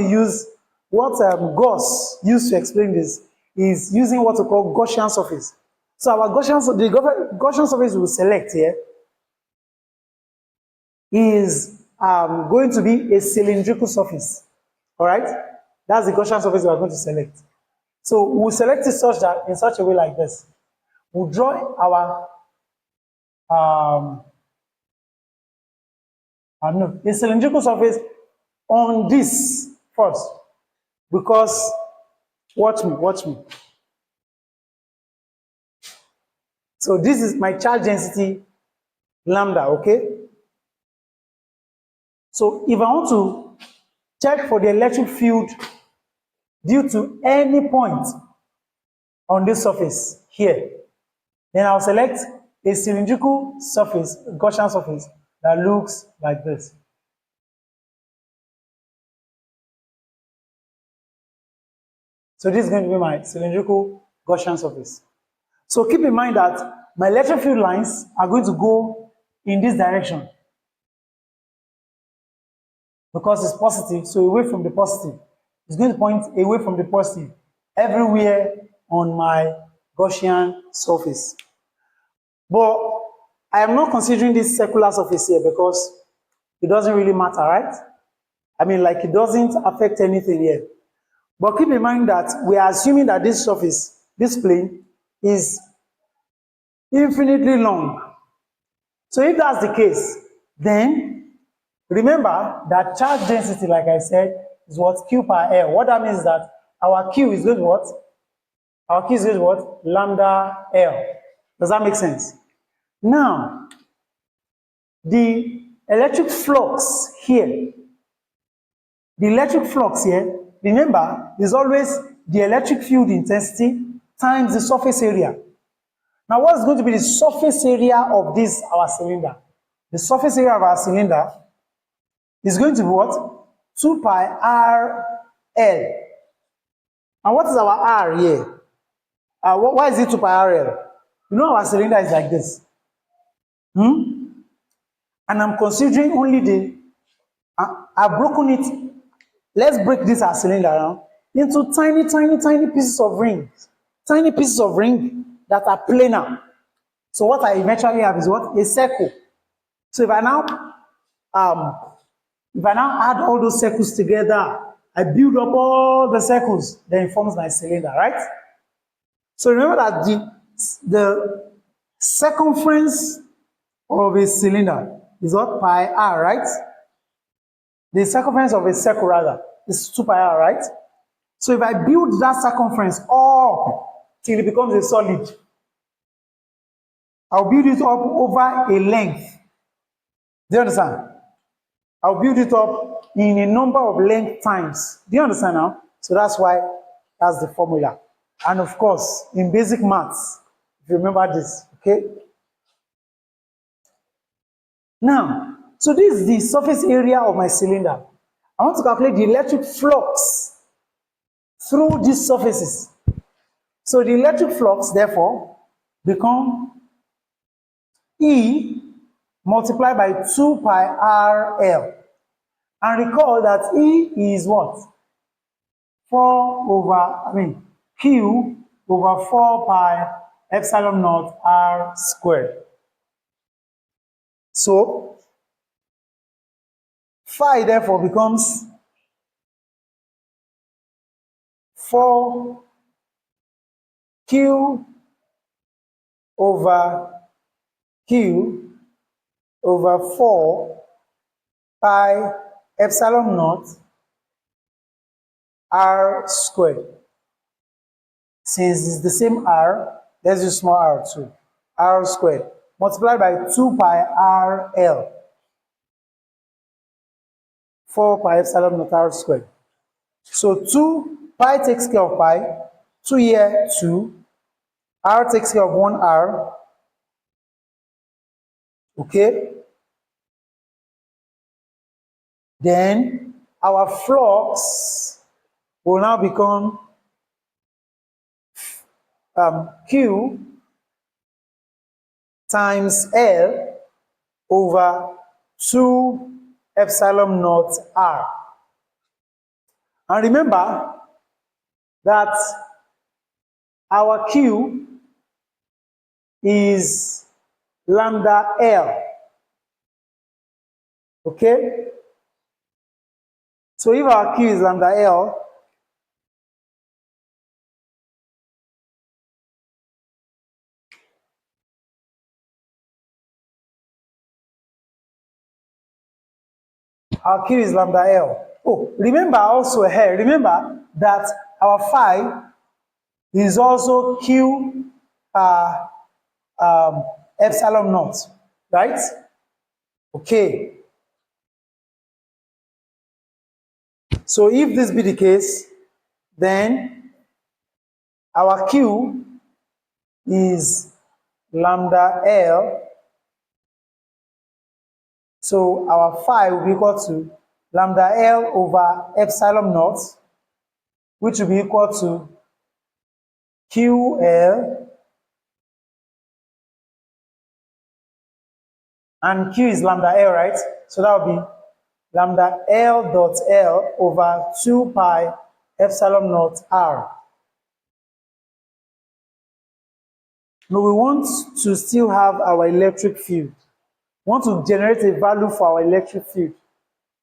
use, Gauss used to explain this is using what we call Gaussian surface. So our Gaussian surface we will select here is going to be a cylindrical surface. All right? That's the Gaussian surface we are going to select. So we'll select it such that in such a way like this. We'll draw our a cylindrical surface on this first, because watch me. So this is my charge density lambda, okay? So if I want to check for the electric field due to any point on this surface here, then I'll select a cylindrical surface, a Gaussian surface that looks like this. So this is going to be my cylindrical Gaussian surface. So keep in mind that my electric field lines are going to go in this direction because it's positive, so away from the positive. It's going to point away from the positive everywhere on my Gaussian surface. But I am not considering this circular surface here because it doesn't really matter, right? I mean, like, it doesn't affect anything here. But keep in mind that we are assuming that this surface, this plane, is infinitely long. So if that's the case, then remember that charge density, like I said, is what? Q per L. What that means is that our Q is going to what? Our Q is going to what? Lambda L. Does that make sense? Now, the electric flux here, remember, is always the electric field intensity times the surface area. Now, what is going to be the surface area of this, our cylinder? The surface area of our cylinder is going to be what? 2 pi r L. And what is our R here? Why is it 2 pi r L? You know our cylinder is like this. And I'm considering only the, I've broken it. Let's break this our cylinder now into tiny pieces of rings. Tiny pieces of ring that are planar. So what I eventually have is what? A circle. So if I now add all those circles together, I build up all the circles, then it forms my cylinder, right? So remember that the circumference of a cylinder is what? Pi r, right? The circumference of a circle, rather, is 2 pi r, right? So if I build that circumference up till it becomes a solid, I'll build it up over a length. Do you understand? I'll build it up in a number of length times. Do you understand now? So that's why that's the formula. And of course, in basic maths, if you remember this, okay? Now, so this is the surface area of my cylinder. I want to calculate the electric flux through these surfaces. So the electric flux, therefore, become E multiplied by 2 pi RL. And recall that E is what? 4 over, Q over 4 pi epsilon naught R squared. So, phi therefore becomes 4 Q over Q over 4 pi epsilon naught R squared. Since it's the same R, let's use small r too. R squared multiplied by 2 pi RL. 4 pi epsilon naught R squared. So 2 pi takes care of pi, 2 here, 2. R takes care of 1 R. Okay? Then our flux will now become Q times L over 2 epsilon naught R. And remember that our Q is lambda L. Okay? So if our Q is lambda L, our Q is lambda L. Oh, remember also here, remember that our phi is also Q epsilon naught, right? Okay. So if this be the case, then our Q is lambda L. So our phi will be equal to lambda L over epsilon naught, which will be equal to QL, and Q is lambda L, right? So that will be lambda L dot L over 2 pi epsilon naught R. Now we want to still have our electric field. We want to generate a value for our electric field.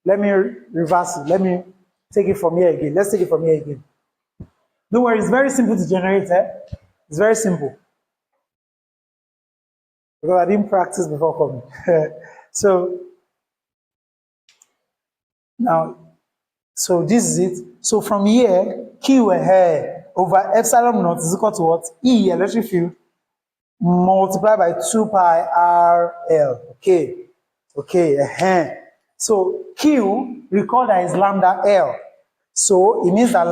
Let me reverse it. Let me take it from here again. Let's take it from here again. Don't worry, it's very simple to generate. It's very simple. Because I didn't practice before coming. So now, so this is it. So from here, Q over epsilon naught is equal to what? E, electric field, multiplied by 2 pi RL. Okay. Okay. So Q, recall that is lambda L. So it means that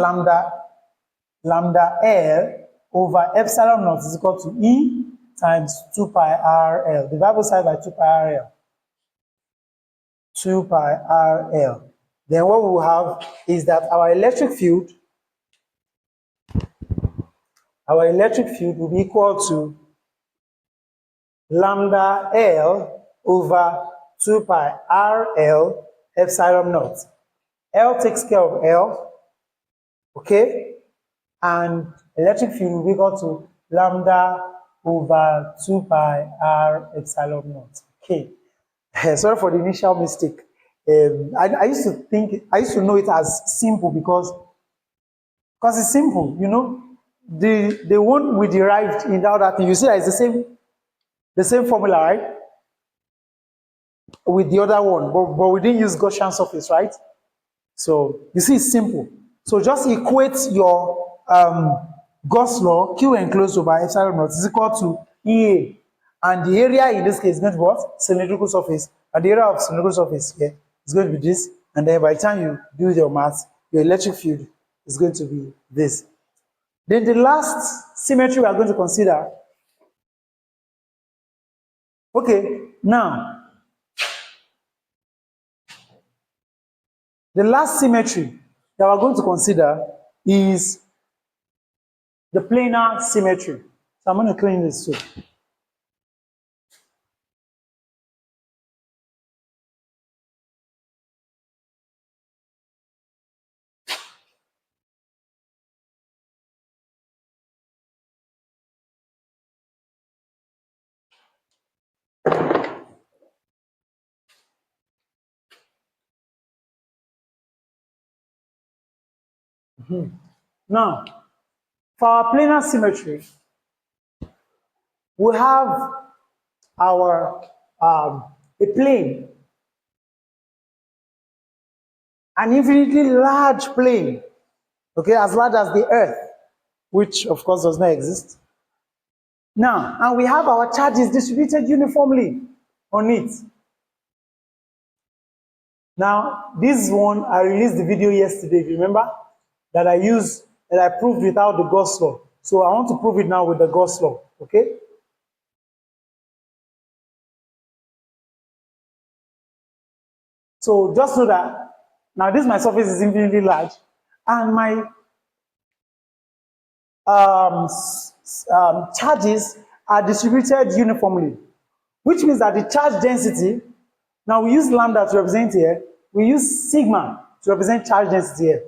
lambda L over epsilon naught is equal to E times 2 pi RL. Divide both sides by 2 pi RL. 2 pi RL. Then what we will have is that our electric field will be equal to lambda L over 2 pi RL epsilon naught. L takes care of L, okay? And electric field will be equal to lambda over 2 pi R epsilon naught. Okay. Sorry for the initial mistake. I used to know it as simple because it's simple, you know. The one we derived in that thing, you see that it's the same formula, right? With the other one, but we didn't use Gaussian surface, right? So you see it's simple. So just equate your Gauss law, Q enclosed over epsilon naught is equal to EA. And the area in this case is going to be what? Cylindrical surface. And the area of cylindrical surface here is going to be this. And then by the time you do your math, your electric field is going to be this. Then the last symmetry we are going to consider. Okay, now, the last symmetry that we're going to consider is the planar symmetry. So I'm going to clean this too. Now, for our planar symmetry, we have our a plane, an infinitely large plane, okay, as large as the Earth, which of course does not exist. Now, and we have our charges distributed uniformly on it. Now, this one, I released the video yesterday, if you remember, that I proved without the Gauss law. So I want to prove it now with the Gauss law, okay? So just know that, now this my surface is infinitely large, and my charges are distributed uniformly, which means that the charge density, now we use lambda to represent here, we use sigma to represent charge density here.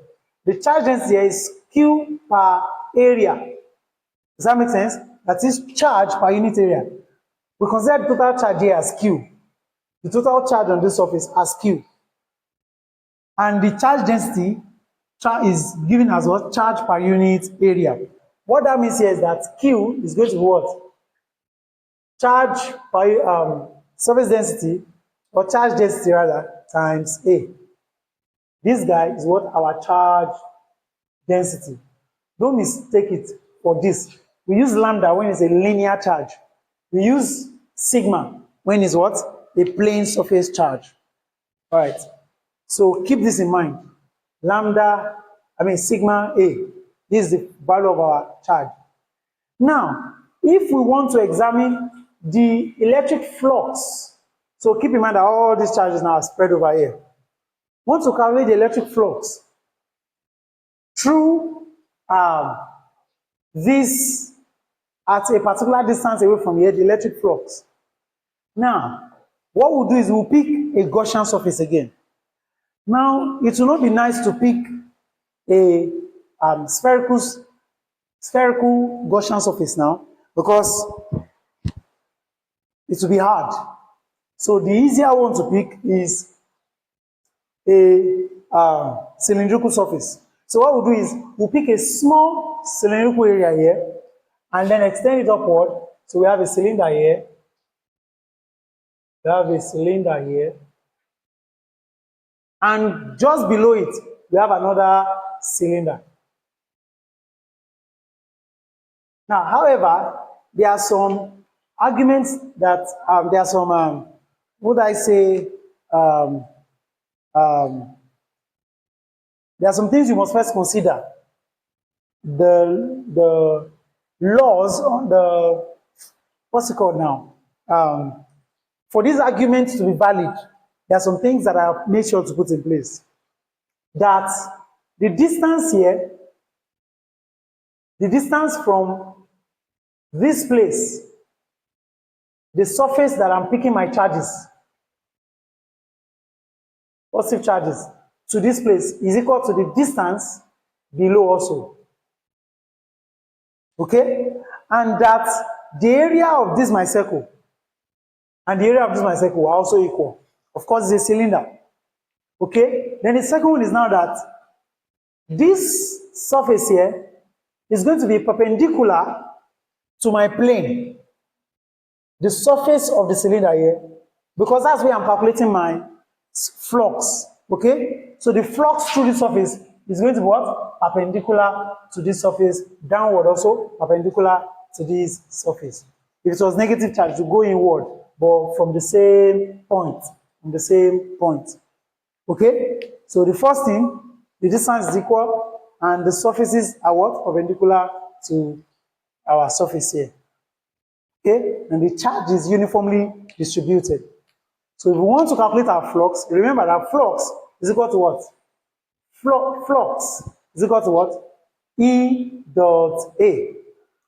The charge density here is Q per area. Does that make sense? That is charge per unit area. We consider the total charge here as Q. The total charge on this surface as Q. And the charge density is given as what? Charge per unit area. What that means here is that Q is going to be what? Charge per surface density, or charge density rather, times A. This guy is what? Our charge density. Don't mistake it for this. We use lambda when it's a linear charge. We use sigma when it's what? A plane surface charge. All right. So keep this in mind. Sigma A. This is the value of our charge. Now, if we want to examine the electric flux, so keep in mind that all these charges now are spread over here. Want to calculate the electric flux through this at a particular distance away from here, the electric flux. Now, what we'll do is we'll pick a Gaussian surface again. Now, it will not be nice to pick a spherical Gaussian surface now, because it will be hard. So the easier one to pick is a cylindrical surface. So what we'll do is we'll pick a small cylindrical area here and then extend it upward. So we have a cylinder here. We have a cylinder here. And just below it, we have another cylinder. Now, however, there are some arguments that there are some, would I say, there are some things you must first consider. The laws on the, what's it called now? For these arguments to be valid, there are some things that I have made sure to put in place. That the distance here, the distance from this place, the surface that I'm picking my charges, positive charges, to this place is equal to the distance below also. Okay? And that the area of this my circle and the area of this my circle are also equal. Of course, it's a cylinder. Okay? Then the second one is now that this surface here is going to be perpendicular to my plane, the surface of the cylinder here, because that's where I'm calculating my flux. Okay? So the flux through the surface is going to be what? Perpendicular to this surface, downward also, perpendicular to this surface. If it was negative charge, to go inward, but from the same point. From the same point. Okay? So the first thing, the distance is equal, and the surfaces are what? Perpendicular to our surface here. Okay? And the charge is uniformly distributed. So if we want to calculate our flux, remember that flux is equal to what? Flux is equal to what? E dot A.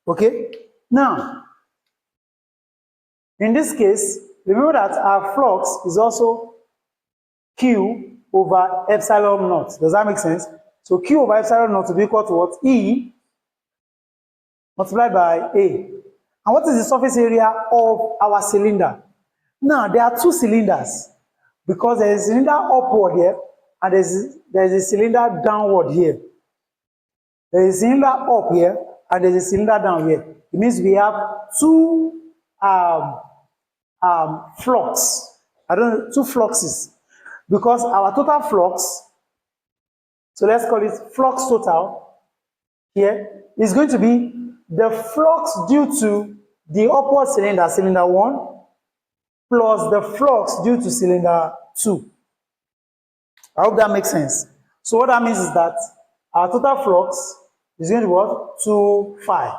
Okay? Now, in this case, remember that our flux is also Q over epsilon naught. Does that make sense? So Q over epsilon naught will be equal to what? E multiplied by A. And what is the surface area of our cylinder? Now, there are two cylinders, because there is a cylinder upward here and there is a cylinder downward here. There is a cylinder up here and there is a cylinder down here. It means we have two flux. I don't know, two fluxes. Because our total flux, so let's call it flux total here, is going to be the flux due to the upward cylinder, cylinder 1, plus the flux due to cylinder 2. I hope that makes sense. So what that means is that our total flux is going to be what? 2 phi.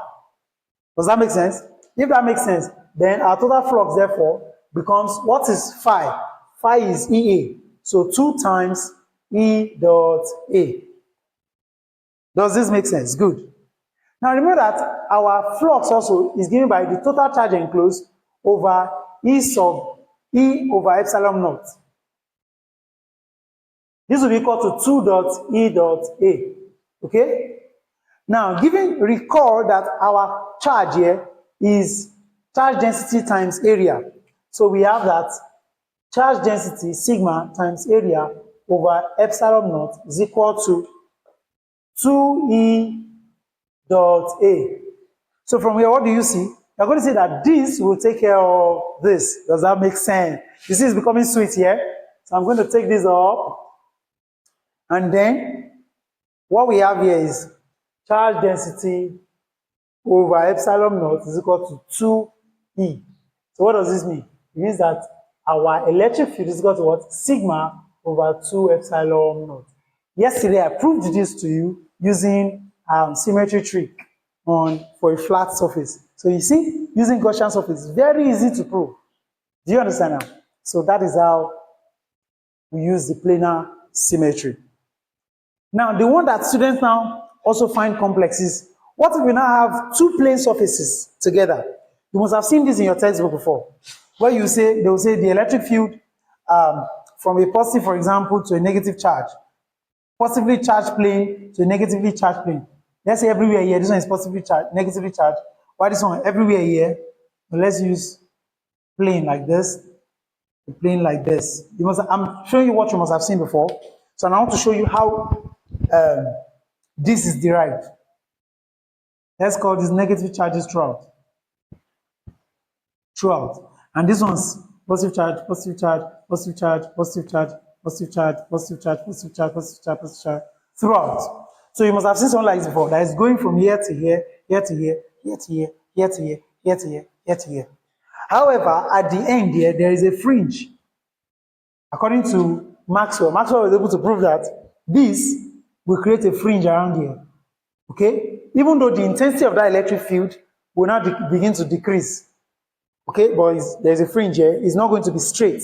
Does that make sense? If that makes sense, then our total flux therefore becomes, what is phi? Phi is EA. So 2 times E dot A. Does this make sense? Good. Now remember that our flux also is given by the total charge enclosed over E over epsilon naught. This will be equal to 2 dot E dot A. Okay? Now, recall that our charge here is charge density times area. So we have that charge density sigma times area over epsilon naught is equal to 2E dot A. So from here, what do you see? You're going to see that this will take care of this. Does that make sense? You see it's becoming sweet here. So I'm going to take this up. And then what we have here is charge density over epsilon naught is equal to 2E. So what does this mean? It means that our electric field is equal to what? Sigma over 2 epsilon naught. Yesterday I proved this to you using symmetry trick for a flat surface. So you see, using Gaussian surface is very easy to prove. Do you understand now? So that is how we use the planar symmetry. Now, the one that students now also find complex is, what if we now have two plane surfaces together? You must have seen this in your textbook before, where they will say the electric field from a positive, for example, to a negative charge, positively charged plane to a negatively charged plane. Let's say everywhere here, this one is positively charged, negatively charged. Why this one everywhere here? Well, let's use plane like this, a plane like this. I'm showing you what you must have seen before. So now I want to show you how this is derived. Let's call this negative charges throughout. And this one's positive charge, positive charge, positive charge, positive charge, positive charge, positive charge, positive charge, positive charge, positive charge, throughout. So you must have seen something like this before. That is going from here to here, here to here, here to here, here to here, here to here, here to here. However, at the end here, there is a fringe. According to Maxwell was able to prove that this will create a fringe around here. Okay? Even though the intensity of that electric field will now begin to decrease. Okay? But there's a fringe here. It's not going to be straight.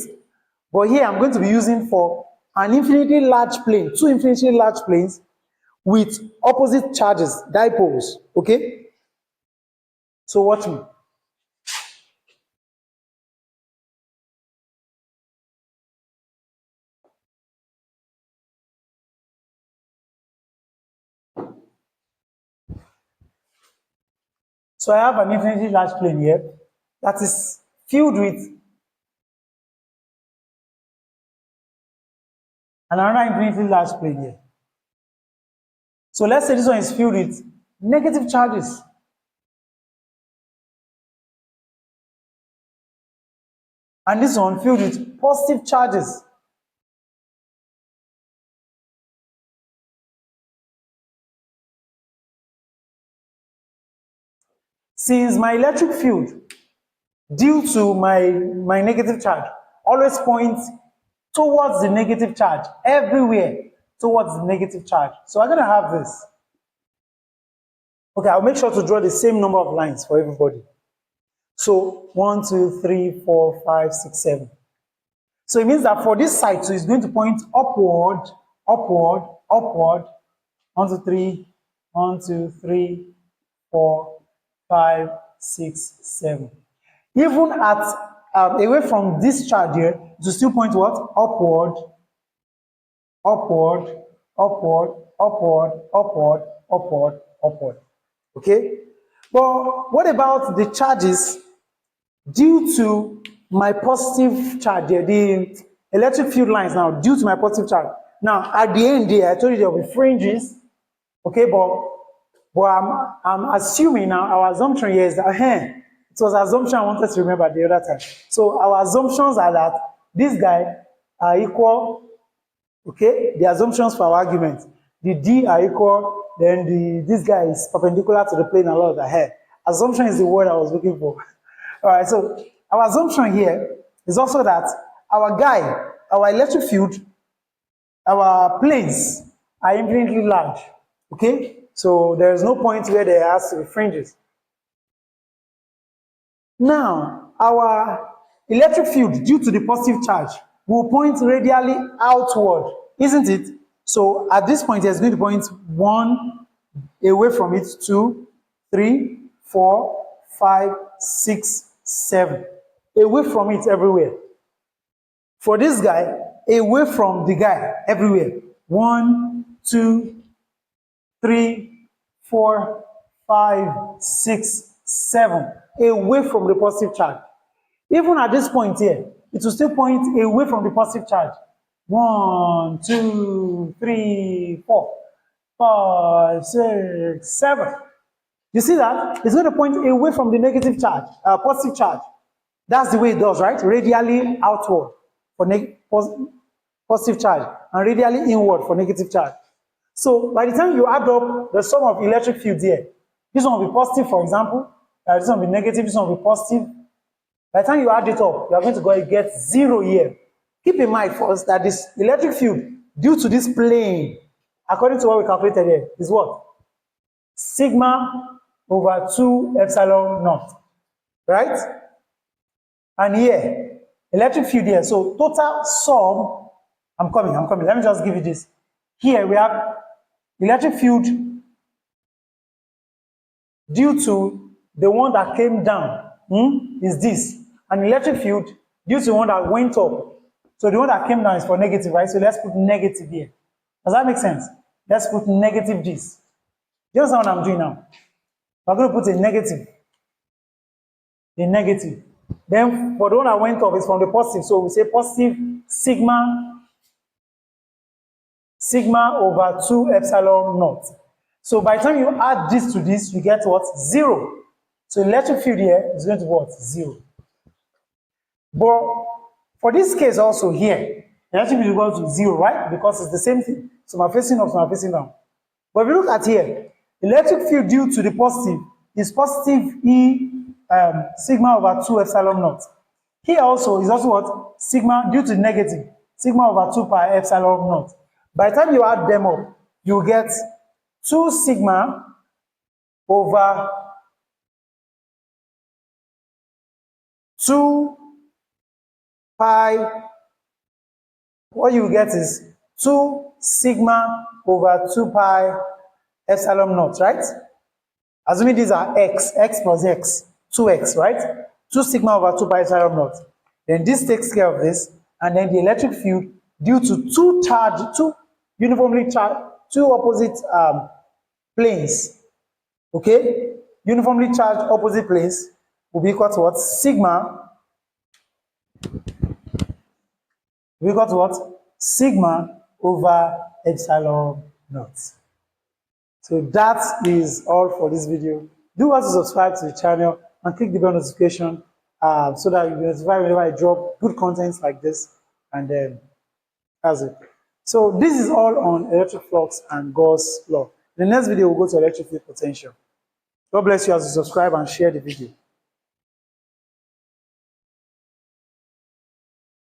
But here I'm going to be using for an infinitely large plane, two infinitely large planes with opposite charges, dipoles. Okay? So watch me. So I have an infinitely large plane here that is filled with another infinitely large plane here. So let's say this one is filled with negative charges. And this one filled with positive charges. Since my electric field, due to my negative charge, always points towards the negative charge, everywhere towards the negative charge. So I'm going to have this. Okay, I'll make sure to draw the same number of lines for everybody. So 1, 2, 3, 4, 5, 6, 7. So it means that for this side, so it's going to point upward, upward, upward. 1, 2, 3, 1, 2, 3, 4, 5, 6, 7. Even at away from this charge here, to still point what? Upward, upward, upward, upward, upward, upward, upward. Okay? But what about the charges due to my positive charge here, the electric field lines now, due to my positive charge? Now, at the end here, I told you there will be fringes, okay, but But I'm assuming now, our assumption here is that, it was assumption I wanted to remember the other time. So our assumptions are that this guy are equal, okay, the assumptions for our argument. The D are equal, then this guy is perpendicular to the plane along the hair. Assumption is the word I was looking for. All right, so our assumption here is also that our electric field, our planes are infinitely large, okay? So there is no point where there has to be fringes. Now, our electric field, due to the positive charge, will point radially outward, isn't it? So at this point, it's going to point 1 away from it, 2, 3, 4, 5, 6, 7. Away from it everywhere. For this guy, away from the guy everywhere. 1, 2, 3, 4, 5, 6, 7. Away from the positive charge. Even at this point here, it will still point away from the positive charge. 1, 2, 3, 4, 5, 6, 7. You see that? It's going to point away from the negative charge, positive charge. That's the way it does, right? Radially outward for positive charge and radially inward for negative charge. So by the time you add up the sum of electric fields here, this one will be positive, for example, this one will be negative, this one will be positive. By the time you add it up, you are going to go and get 0 here. Keep in mind first that this electric field, due to this plane, according to what we calculated here, is what? Sigma over 2 epsilon naught, right? And here, electric field here, so total sum, I'm coming, let me just give you this. Here we have electric field due to the one that came down, is this. And electric field due to the one that went up. So the one that came down is for negative, right? So let's put negative here. Does that make sense? Let's put negative this. Do you understand what I'm doing now? I'm going to put a negative. A negative. Then for the one that went up is from the positive. So we say positive sigma over 2 epsilon naught. So by the time you add this to this, you get what? 0. So electric field here is going to be what? 0. But for this case also here, electric field is equal to 0, right? Because it's the same thing. So I'm facing up, so I'm facing down. But if you look at here, electric field due to the positive is positive E sigma over 2 epsilon naught. Here also is also what? Sigma due to negative, sigma over 2 pi epsilon naught. By the time you add them up, you get 2 sigma over 2 pi. What you get is 2 sigma over 2 pi epsilon naught, right? Assuming these are x plus x, 2x, right? 2 sigma over 2 pi epsilon naught. Then this takes care of this, and then the electric field due to two uniformly charged, two opposite planes, okay? Uniformly charged opposite planes will be equal to what? Sigma will be equal to what? Sigma over epsilon naught. So that is all for this video. Do want to subscribe to the channel and click the bell notification so that you'll be notified whenever I drop good content like this. And then that's it. So this is all on electric flux and Gauss law. In the next video, we'll go to electric field potential. God bless you as you subscribe and share the video.